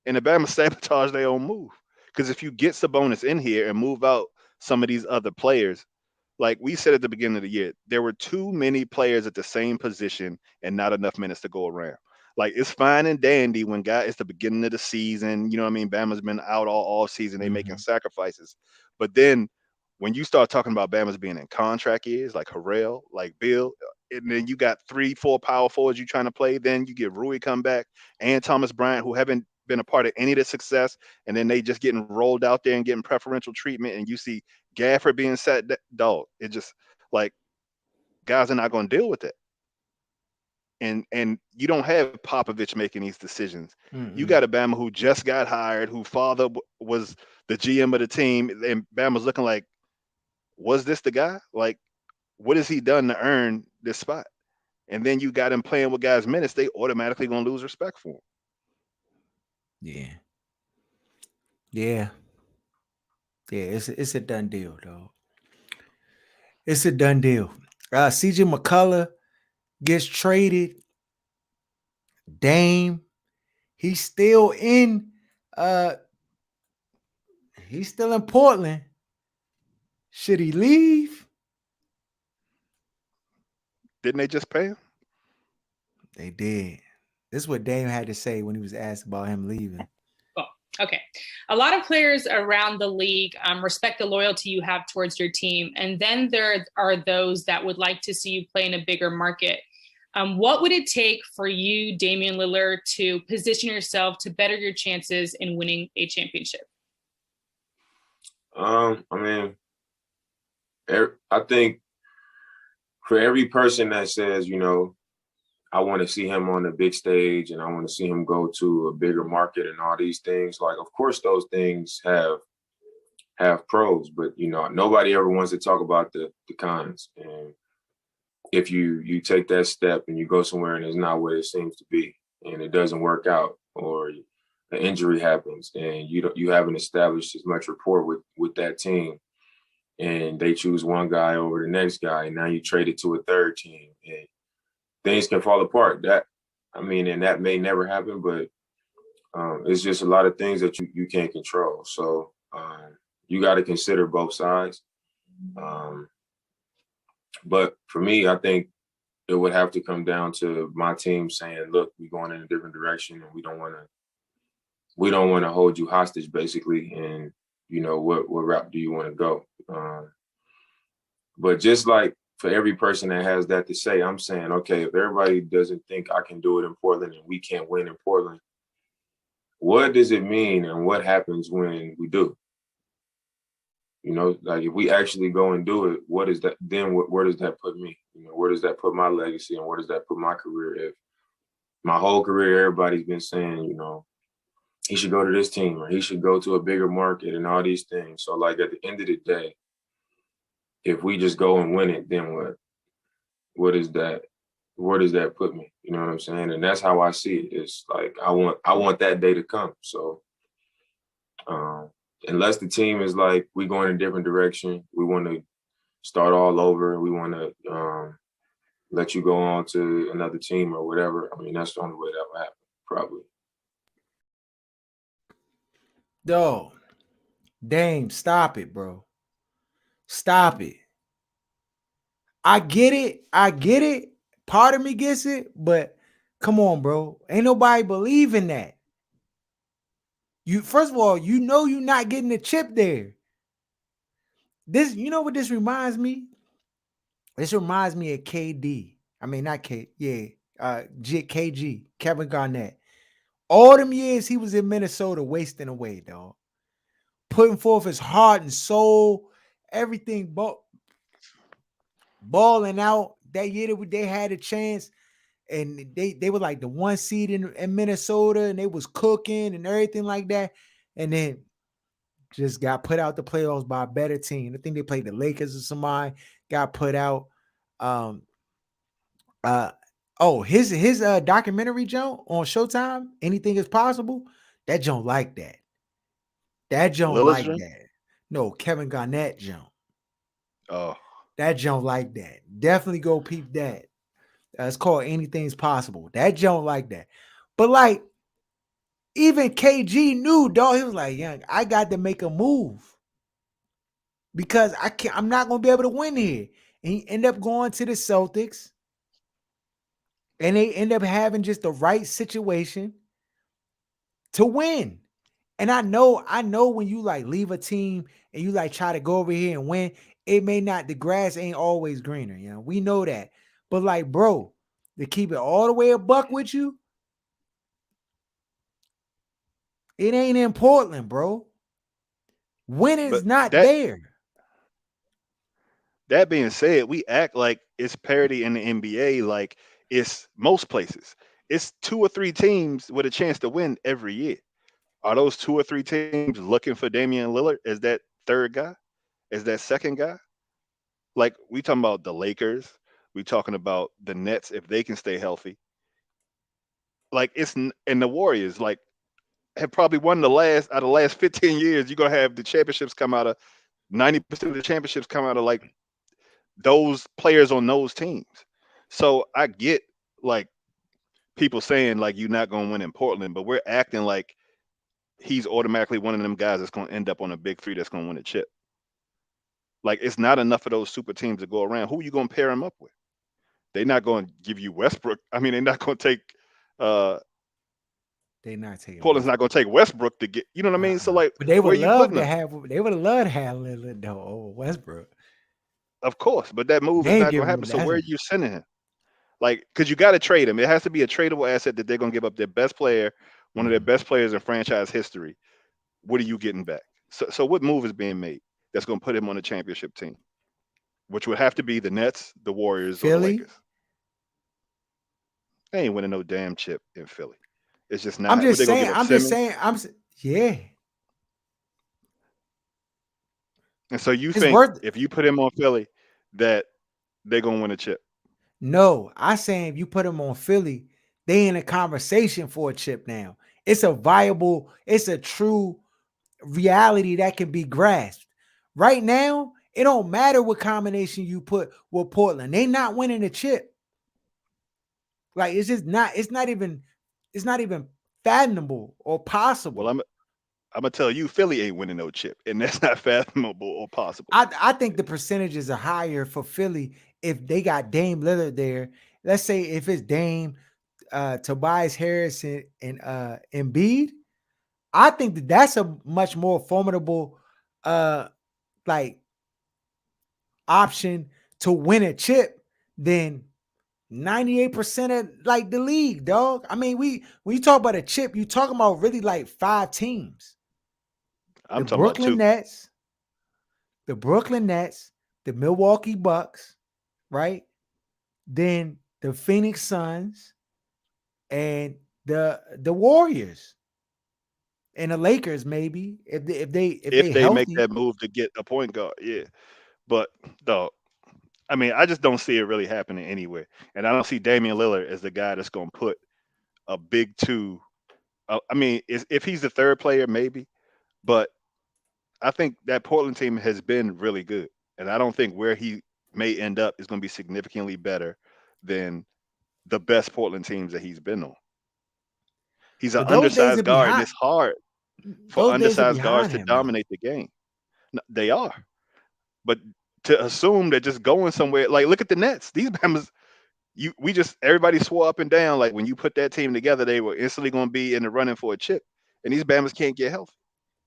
And the Bama sabotage their own move. Because if you get Sabonis in here and move out some of these other players, like we said at the beginning of the year, there were too many players at the same position and not enough minutes to go around. Like it's fine and dandy when it's the beginning of the season. You know what I mean? Bama's been out all season. They making sacrifices. But then when you start talking about Bama's being in contract years, like Harrell, like Bill, and then you got 3, 4 power forwards you trying to play. Then you get Rui come back and Thomas Bryant, who haven't been a part of any of the success, and then they just getting rolled out there and getting preferential treatment. And you see Gafford being set, dog. It just like guys are not going to deal with it. And you don't have Popovich making these decisions. You got a Bama who just got hired, whose father was the GM of the team, and Bama's looking like, was this the guy? Like, what has he done to earn this spot? And then you got him playing with guys' minutes, they automatically gonna lose respect for him. Yeah. Yeah. Yeah, it's a done deal, dog. It's a done deal. CJ McCullough gets traded. Dame, he's still in Portland. Should he leave? Didn't they just pay him? They did. This is what Dame had to say when he was asked about him leaving. Well, okay. A lot of players around the league respect the loyalty you have towards your team. And then there are those that would like to see you play in a bigger market. What would it take for you, Damian Lillard, to position yourself to better your chances in winning a championship? I mean, I think for every person that says, you know, I want to see him on the big stage and I want to see him go to a bigger market and all these things, like, of course, those things have pros, but, you know, nobody ever wants to talk about the cons. And if you take that step and you go somewhere and it's not what it seems to be and it doesn't work out or an injury happens and you haven't established as much rapport with that team and they choose one guy over the next guy and now you trade it to a third team and things can fall apart. And that may never happen, but it's just a lot of things that you can't control. So you got to consider both sides. But for me, I think it would have to come down to my team saying, look, we're going in a different direction and we don't want to hold you hostage, basically. And, you know, what route do you want to go? But just like for every person that has that to say, I'm saying, okay, if everybody doesn't think I can do it in Portland and we can't win in Portland, what does it mean and what happens when we do? You know, like if we actually go and do it, what is that? Then where does that put me? You know, where does that put my legacy and where does that put my career? If my whole career, everybody's been saying, you know, he should go to this team or he should go to a bigger market and all these things. So like at the end of the day, if we just go and win it, then what? where does that put me? You know what I'm saying? And that's how I see it. It's like I want that day to come. So unless the team is like, we go in a different direction, we want to start all over, we want to let you go on to another team or whatever. I mean, that's the only way that will happen, probably. Yo, Dame, stop it, bro. Stop it. I get it. I get it. Part of me gets it, but come on, bro. Ain't nobody believing that. You first of all, you know you're not getting a chip there. This, you know what this reminds me? This reminds me of KD. I mean, not K, yeah, KG, Kevin Garnett. All them years he was in Minnesota wasting away, dog. Putting forth his heart and soul, everything, but balling out. That year that they had a chance, and they were like the 1 seed in Minnesota, and they was cooking and everything like that. And then just got put out the playoffs by a better team. I think they played the Lakers or somebody, got put out. His documentary joint on Showtime, Anything Is Possible. That joint like that. That joint Lillard's like joint? that. No, Kevin Garnett joint. Oh, That joint like that. Definitely go peep that. It's called Anything's Possible. That joint like that. But like, even KG knew, dog. He was like, "Young, I got to make a move because I'm not gonna be able to win here." And he ended up going to the Celtics, and they end up having just the right situation to win. And I know when you like leave a team and you like try to go over here and win, it may not, the grass ain't always greener, you know. We know that. But like, bro, to keep it all the way a buck with you, it ain't in Portland, bro. Winning's but not there. that being said, we act like it's parity in the NBA, like it's most places. It's 2 or 3 teams with a chance to win every year. Are those 2 or 3 teams looking for Damian Lillard as that third guy, as that second guy? Like we talking about the Lakers, we talking about the Nets if they can stay healthy. Like and the Warriors, like have probably won the last out of the last 15 years. You're gonna have the championships come out of 90% of the championships come out of like those players on those teams. So I get like people saying like you're not gonna win in Portland, but we're acting like he's automatically one of them guys that's gonna end up on a big 3 that's gonna win a chip. Like it's not enough of those super teams to go around. Who are you gonna pair him up with? They're not gonna give you Westbrook. I mean, they're not gonna take They not taking Portland's not gonna take Westbrook to get, you know what I mean? So like, but they where would you love putting to them? have. They would have loved to have Lillard though over Westbrook. Of course, but that move is They ain't not gonna giving him happen. So that. where are you sending him? Like, because you got to trade him. It has to be a tradable asset that they're gonna give up their best player, one of their best players in franchise history. What are you getting back? So what move is being made that's gonna put him on a championship team? Which would have to be the Nets, the Warriors, or the Philly. Lakers. They ain't winning no damn chip in Philly. It's just I'm not. What just they gonna saying. give up? I'm Simmons? just saying. Yeah. And so you It's think worth. if you put him on Philly, that they're gonna win a chip? No, I saying if you put them on Philly, they in a conversation for a chip now. It's a viable. It's a true reality that can be grasped. Right now, it don't matter what combination you put with Portland. They not winning a chip. Like it's just not. It's not even fathomable or possible. Well, I'm gonna tell you, Philly ain't winning no chip, and that's not fathomable or possible. I think the percentages are higher for Philly if they got Dame Lillard there. Let's say if it's Dame, Tobias Harris, and Embiid, I think that's a much more formidable like option to win a chip than 98% of like the league, dog. I mean, when you talk about a chip, you talking about really like 5 teams. I'm talking about 2. Nets, the Brooklyn Nets, the Milwaukee Bucks, right? Then the Phoenix Suns and the Warriors and the Lakers, maybe if they If they make healthy. that move to get a point guard, yeah. But dog, I mean, I just don't see it really happening anywhere, and I don't see Damian Lillard as the guy that's going to put a big two. I mean, if he's the third player, maybe, but I think that Portland team has been really good, and I don't think where he may end up is going to be significantly better than the best Portland teams that he's been on. He's an But those days are undersized guard, and behind. it's hard for Those days are undersized guards behind to him, though. dominate the game. They are, but to assume that just going somewhere, like look at the Nets. These Bama's, everybody swore up and down like when you put that team together, they were instantly going to be in the running for a chip, and these Bama's can't get healthy,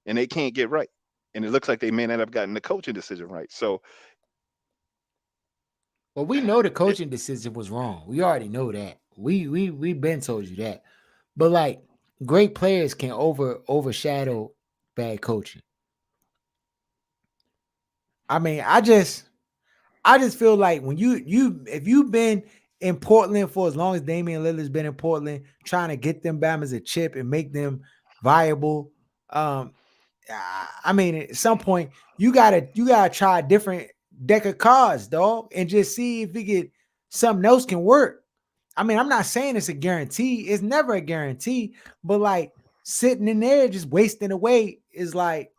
and they can't get right, and it looks like they may not have gotten the coaching decision right. So, Well, we know the coaching decision was wrong. We already know that. We've been told you that. But like great players can overshadow bad coaching. I mean, I just feel like when if you've been in Portland for as long as Damian Lillard's been in Portland, trying to get them Bama's a chip and make them viable. I mean, at some point you gotta try a different deck of cards, dog, and just see if something else can work. I mean, I'm not saying it's a guarantee. It's never a guarantee, but like sitting in there just wasting away is like.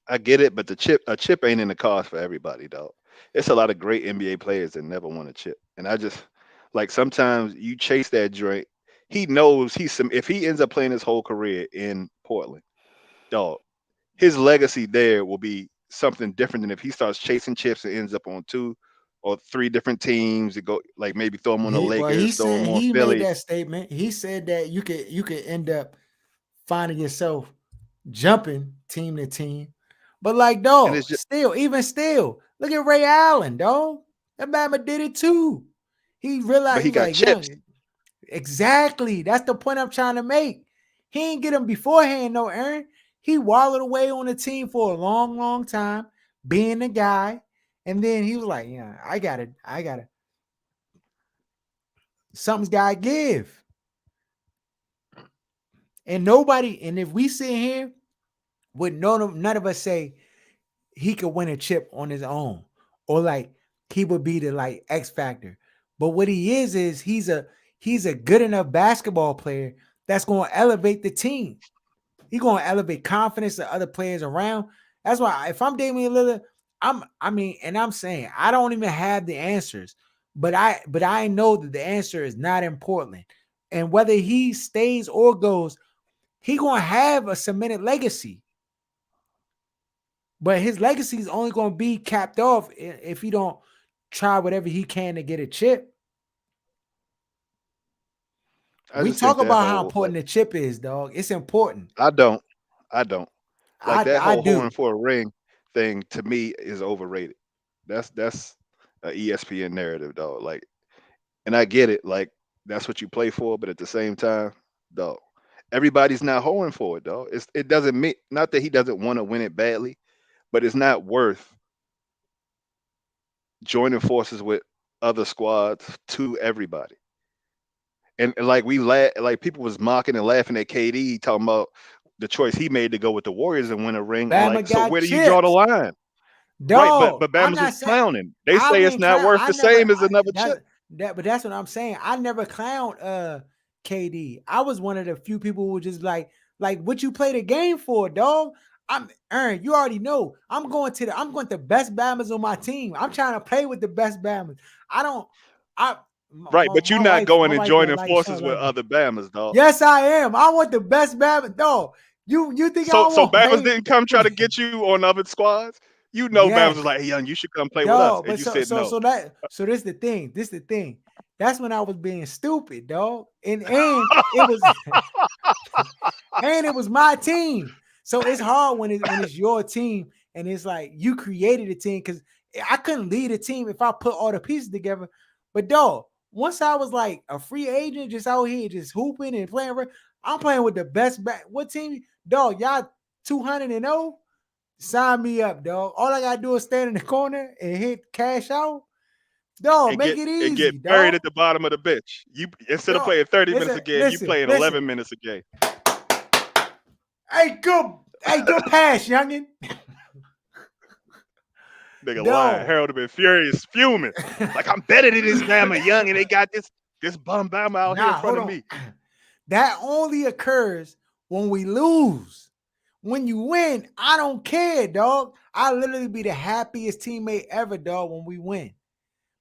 I get it, but a chip ain't in the cards for everybody, dog. It's a lot of great NBA players that never won a chip, and I just like sometimes you chase that joint. He knows if he ends up playing his whole career in Portland, dog, his legacy there will be something different than if he starts chasing chips and ends up on 2 or 3 different teams to go, like maybe throw him on the Lakers, throw him on He Philly. made that statement. He said that you could end up finding yourself jumping team to team. But like, dog, even still, look at Ray Allen, dog. That Bama did it too. He realized but he got like, chips. Exactly. That's the point I'm trying to make. He ain't get him beforehand, no, Aaron. He wallowed away on the team for a long, long time, being the guy. And then he was like, yeah, I gotta. Something's gotta give. And if we sit here with none of us say he could win a chip on his own, or like he would be the like X factor. But what he is he's a good enough basketball player that's going to elevate the team. He's going to elevate confidence of other players around. That's why if I'm Damian Lillard, I'm saying I don't even have the answers, but I know that the answer is not in Portland. And whether he stays or goes, he going to have a cemented legacy. But his legacy is only going to be capped off if he don't try whatever he can to get a chip. We talk about how important the chip is, dog. It's important. I don't. Like that whole horn for a ring thing to me is overrated. That's an ESPN narrative, dog. Like, and I get it. Like that's what you play for, but at the same time, dog, everybody's not holding for it, dog. It doesn't mean not that he doesn't want to win it badly, but it's not worth joining forces with other squads to everybody. And like like people was mocking and laughing at KD talking about the choice he made to go with the Warriors and win a ring. Like, so where do you draw the line? Dog, right, but Bama's just clowning. They say it's not worth the same as another chip. But that's what I'm saying. I never clowned KD. I was one of the few people who were just like what you play the game for, dog. Aaron, you already know. I'm going to the best Bamas on my team. I'm trying to play with the best Bamas. But you're not going and joining forces with other Bamas, dog. Yes, I am. I want the best Bamas, dog. You think so Bamas didn't come try to get you on other squads? You know, yes. Bamas was like, hey, young, you should come play with us. And you said no. So this is the thing. That's when I was being stupid, dog. And it was and it was my team. So it's hard when it's your team and it's like you created a team, because I couldn't lead a team if I put all the pieces together. But dog, once I was like a free agent, just out here, just hooping and playing, I'm playing with the best back. What team, dog? Y'all 200-0? Sign me up, dog. All I gotta do is stand in the corner and hit cash out. Dog, make it easy. And get buried at the bottom of the bench. You instead of playing 30 minutes a game, you playing 11 minutes a game. Hey, good pass, youngin. Nigga lying. No. Harold have been furious, fuming. Like, I'm better than this Bama young, and they got this bum Bama out here in front of me. That only occurs when we lose. When you win, I don't care, dog. I literally be the happiest teammate ever, dog, when we win.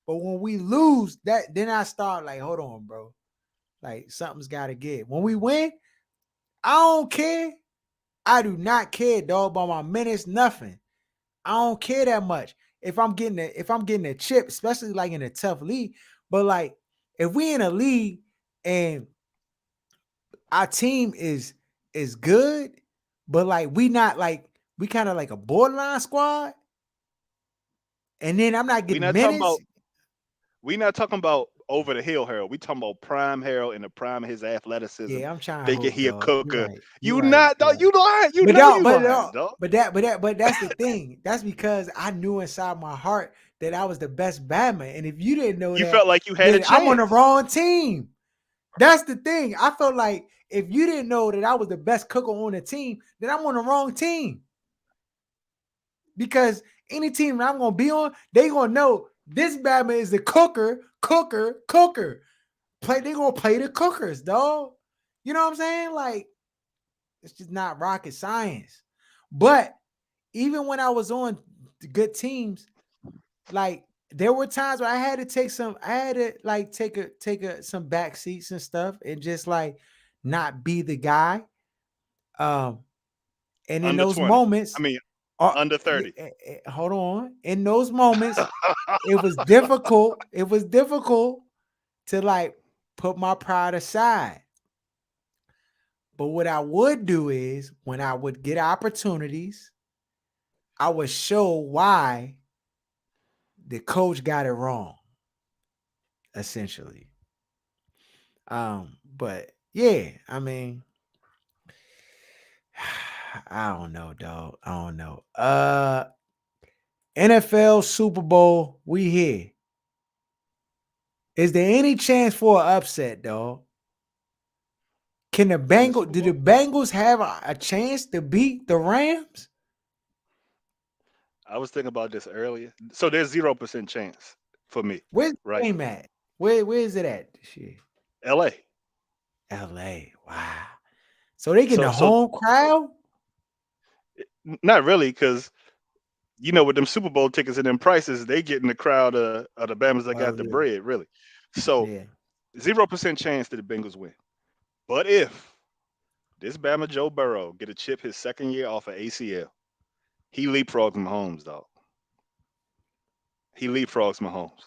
But when we lose, then I start like, hold on, bro. Like, something's got to give. When we win, I don't care. I do not care, dog, about my minutes, nothing. I don't care that much. If I'm getting a chip, especially like in a tough league, but like if we in a league and our team is good, but like we not like we kind of like a borderline squad, and then I'm not getting minutes. We not talking about over the hill Harold. We talking about prime Harold in the prime of his athleticism. Yeah, I'm trying thinking to he a cooker. You're You right. not, dog. You lying. You but know dog, you but, lying, dog, dog. but that's the thing. That's because I knew inside my heart that I was the best Bama, and if you didn't know You that, felt like you had a chance. I'm on the wrong team. That's the thing. I felt like if you didn't know that I was the best cooker on the team, then I'm on the wrong team. Because any team that I'm gonna be on, they gonna know this Bama is the cooker. They gonna play the cookers, dog. You know what I'm saying? Like, it's just not rocket science. But even when I was on the good teams, like there were times where I had to take some back seats and stuff and just like not be the guy. And in Under those 20. moments, I mean, under 30. Hold on. In those moments, it was difficult. It was difficult to like put my pride aside. But what I would do is when I would get opportunities, I would show why the coach got it wrong, essentially. But yeah, I mean, I don't know, dog. I don't know. NFL Super Bowl, we here. Is there any chance for an upset, dog? Can the Bengals? Do the Bengals have a chance to beat the Rams? I was thinking about this earlier. So there's 0% chance for me. Where's the game at? Where is it at? Shit. LA. Wow. So they get the home crowd? Not really, because you know, with them Super Bowl tickets and them prices, they get in the crowd of the Bamas that got the bread, really. So 0% chance that the Bengals win. But if this Bama Joe Burrow get a chip his second year off of ACL, he leapfrogs Mahomes, dog. He leapfrogs Mahomes.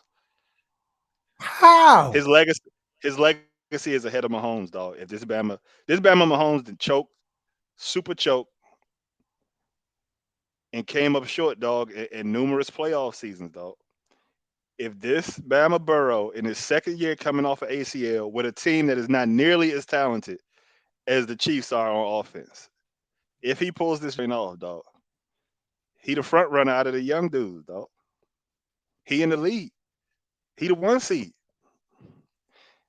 How? His legacy is ahead of Mahomes, dog. If this Bama Mahomes did choke, super choke, and came up short, dog, in numerous playoff seasons, dog. If this Bama Burrow in his second year coming off of ACL with a team that is not nearly as talented as the Chiefs are on offense, if he pulls this thing off, dog, he the front runner out of the young dudes, dog. He in the lead. He the 1 seed.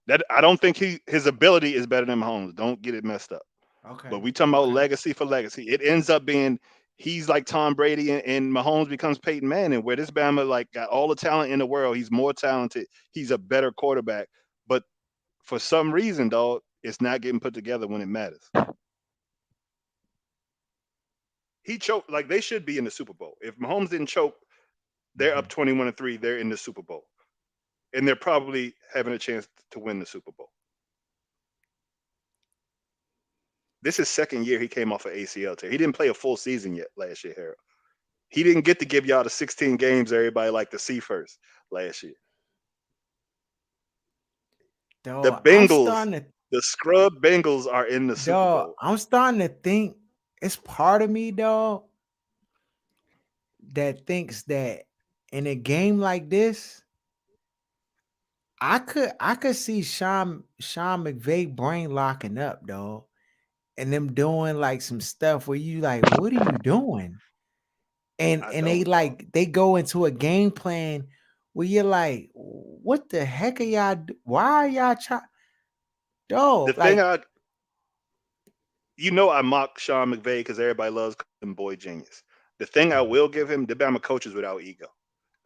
That I don't think his ability is better than Mahomes. Don't get it messed up. Okay. But we talking about legacy for legacy. It ends up being he's like Tom Brady and Mahomes becomes Peyton Manning, where this Bama like got all the talent in the world. He's more talented. He's a better quarterback. But for some reason, dog, it's not getting put together when it matters. He choked like they should be in the Super Bowl. If Mahomes didn't choke, they're up 21-3. They're in the Super Bowl. And they're probably having a chance to win the Super Bowl. This is second year he came off of ACL tear. He didn't play a full season yet last year, Harold. He didn't get to give y'all the 16 games everybody liked to see first last year. Dog, the Bengals, the scrub Bengals are in the Super Bowl. I'm starting to think it's part of me, dog, that thinks that in a game like this, I could see Sean McVay brain locking up, dog, and them doing like some stuff where you like, what are you doing? And they go into a game plan where you're like, what the heck are y'all? Why are y'all trying? Dog, the thing I mock Sean McVay because everybody loves him, boy genius. The thing I will give him, the Bama coaches without ego.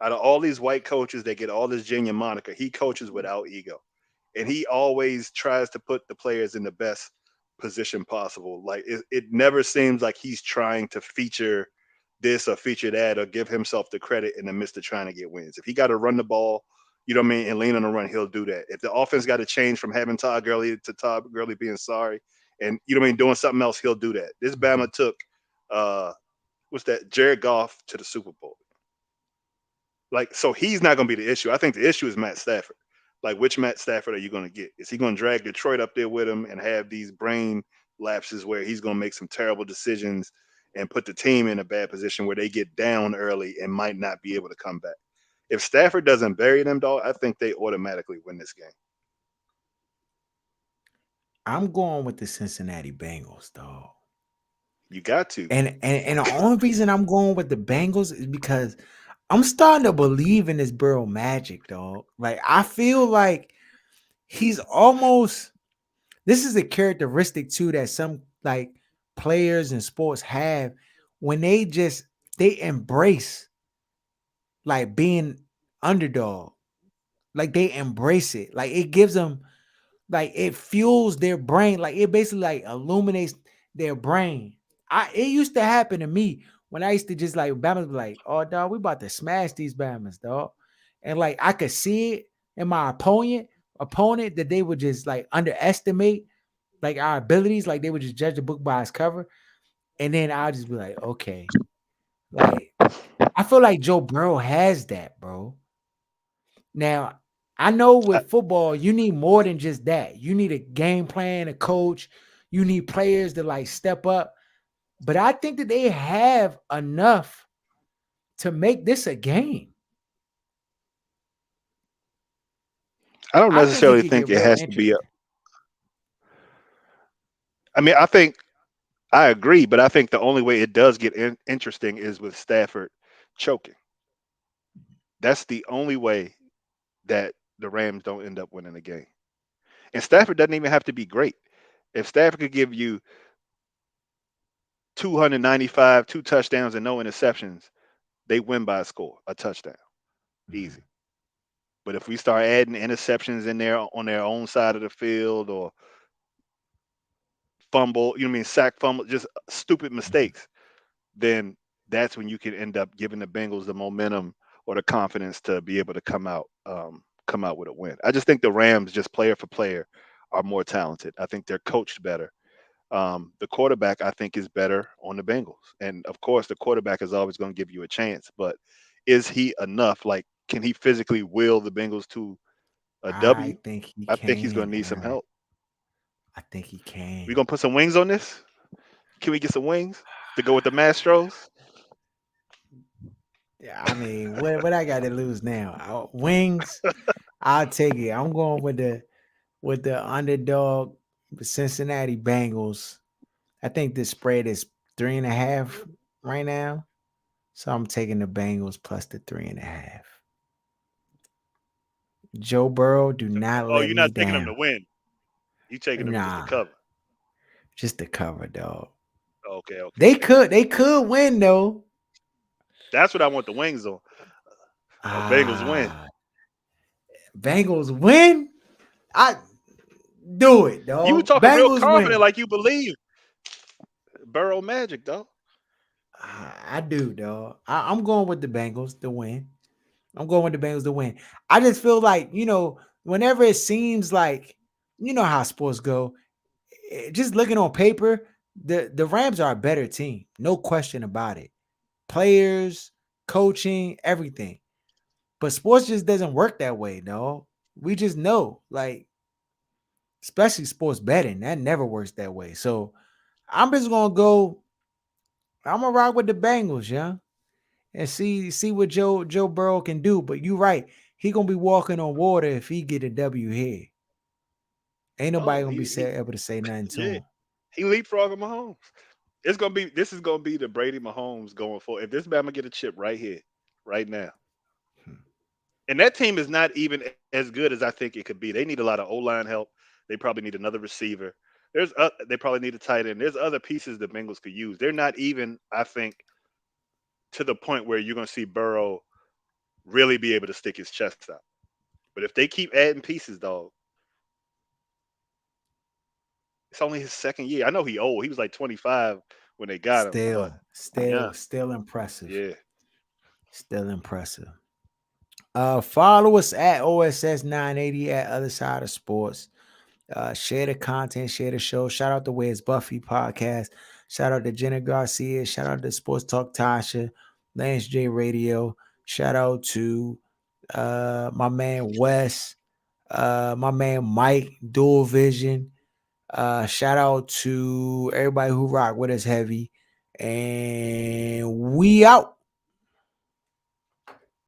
Out of all these white coaches that get all this genuine moniker, he coaches without ego. And he always tries to put the players in the best position possible. Like it never seems like he's trying to feature this or feature that or give himself the credit in the midst of trying to get wins. If he got to run the ball, you know what I mean, and lean on the run, he'll do that. If the offense got to change from having Todd Gurley to Todd Gurley being sorry and, you know what I mean, doing something else, he'll do that. This Bama took, what's that, Jared Goff to the Super Bowl. Like, so he's not going to be the issue. I think the issue is Matt Stafford. Like, which Matt Stafford are you going to get? Is he going to drag Detroit up there with him and have these brain lapses where he's going to make some terrible decisions and put the team in a bad position where they get down early and might not be able to come back? If Stafford doesn't bury them, dog, I think they automatically win this game. I'm going with the Cincinnati Bengals, dog. You got to. And the only reason I'm going with the Bengals is because I'm starting to believe in this Burrow magic, dog. Like, I feel like he's almost, this is a characteristic too that some like players in sports have when they embrace like being underdog. Like they embrace it. Like it gives them, like it fuels their brain. Like it basically like illuminates their brain. It used to happen to me when I used to just like Bama's be like, oh dog, we about to smash these Bamas, dog. And like I could see it in my opponent that they would just like underestimate like our abilities, like they would just judge the book by its cover. And then I'll just be like, okay. Like I feel like Joe Burrow has that, bro. Now, I know with football, you need more than just that. You need a game plan, a coach. You need players to like step up. But I think that they have enough to make this a game. I don't I think necessarily it could think get it real has to be interesting. I mean, I agree, but I think the only way it does get interesting is with Stafford choking. That's the only way that the Rams don't end up winning the game. And Stafford doesn't even have to be great. If Stafford could give you 295, 2 touchdowns and no interceptions, they win by a touchdown. Easy. But if we start adding interceptions in there on their own side of the field or fumble, you know what I mean, sack fumble, just stupid mistakes, then that's when you can end up giving the Bengals the momentum or the confidence to be able to come out with a win. I just think the Rams, just player for player, are more talented. I think they're coached better. The quarterback, I think, is better on the Bengals. And of course, the quarterback is always going to give you a chance, but is he enough? Like, can he physically will the Bengals to a W? I think he I think he's going to can, need some Aaron. help. I think he can. We going to put some wings on this? Can we get some wings to go with the Mastros? Yeah, I mean, what I got to lose now? Wings, I'll take it. I'm going with the underdog Cincinnati Bengals. I think the spread is 3.5 right now. So I'm taking the Bengals plus the 3.5. Joe Burrow, do not Oh, let you're me not taking them to down. win. You taking them just to Nah, cover. just the cover, dog. Okay. They could win though. That's what I want the wings on. Bengals win. Bengals win. I do it, You were dog. talking real Bengals confident, win. like you believe. Burrow magic, though. I do, dog. I'm going with the Bengals to win. I'm going with the Bengals to win. I just feel like, whenever it seems like, you know how sports go, just looking on paper, the Rams are a better team. No question about it. Players, coaching, everything. But sports just doesn't work that way, dog. We just know, like, especially sports betting, that never works that way. So I'm just gonna rock with the Bengals, yeah, and see what Joe Burrow can do. But you're right, he gonna be walking on water if he get a W here. Ain't nobody Oh, gonna be able to say nothing to yeah, him. he leapfrogging Mahomes. This is gonna be the Brady Mahomes going for. If this Bama get a chip right here, right now, and that team is not even as good as I think it could be. They need a lot of O-line help. They probably need another receiver. They probably need a tight end. There's other pieces the Bengals could use. They're not even, I think, to the point where you're gonna see Burrow really be able to stick his chest out. But if they keep adding pieces, dog, it's only his second year. I know he old. He was like 25 when they got him, but Still impressive. yeah. Still impressive. Follow us at OSS 980 at Other Side of Sports. Share the content, share the show. Shout out to Where's Buffy podcast. Shout out to Jenna Garcia. Shout out to Sports Talk Tasha, Lance J Radio. Shout out to my man Wes, my man Mike, Dual Vision. Shout out to everybody who rock with us heavy. And we out.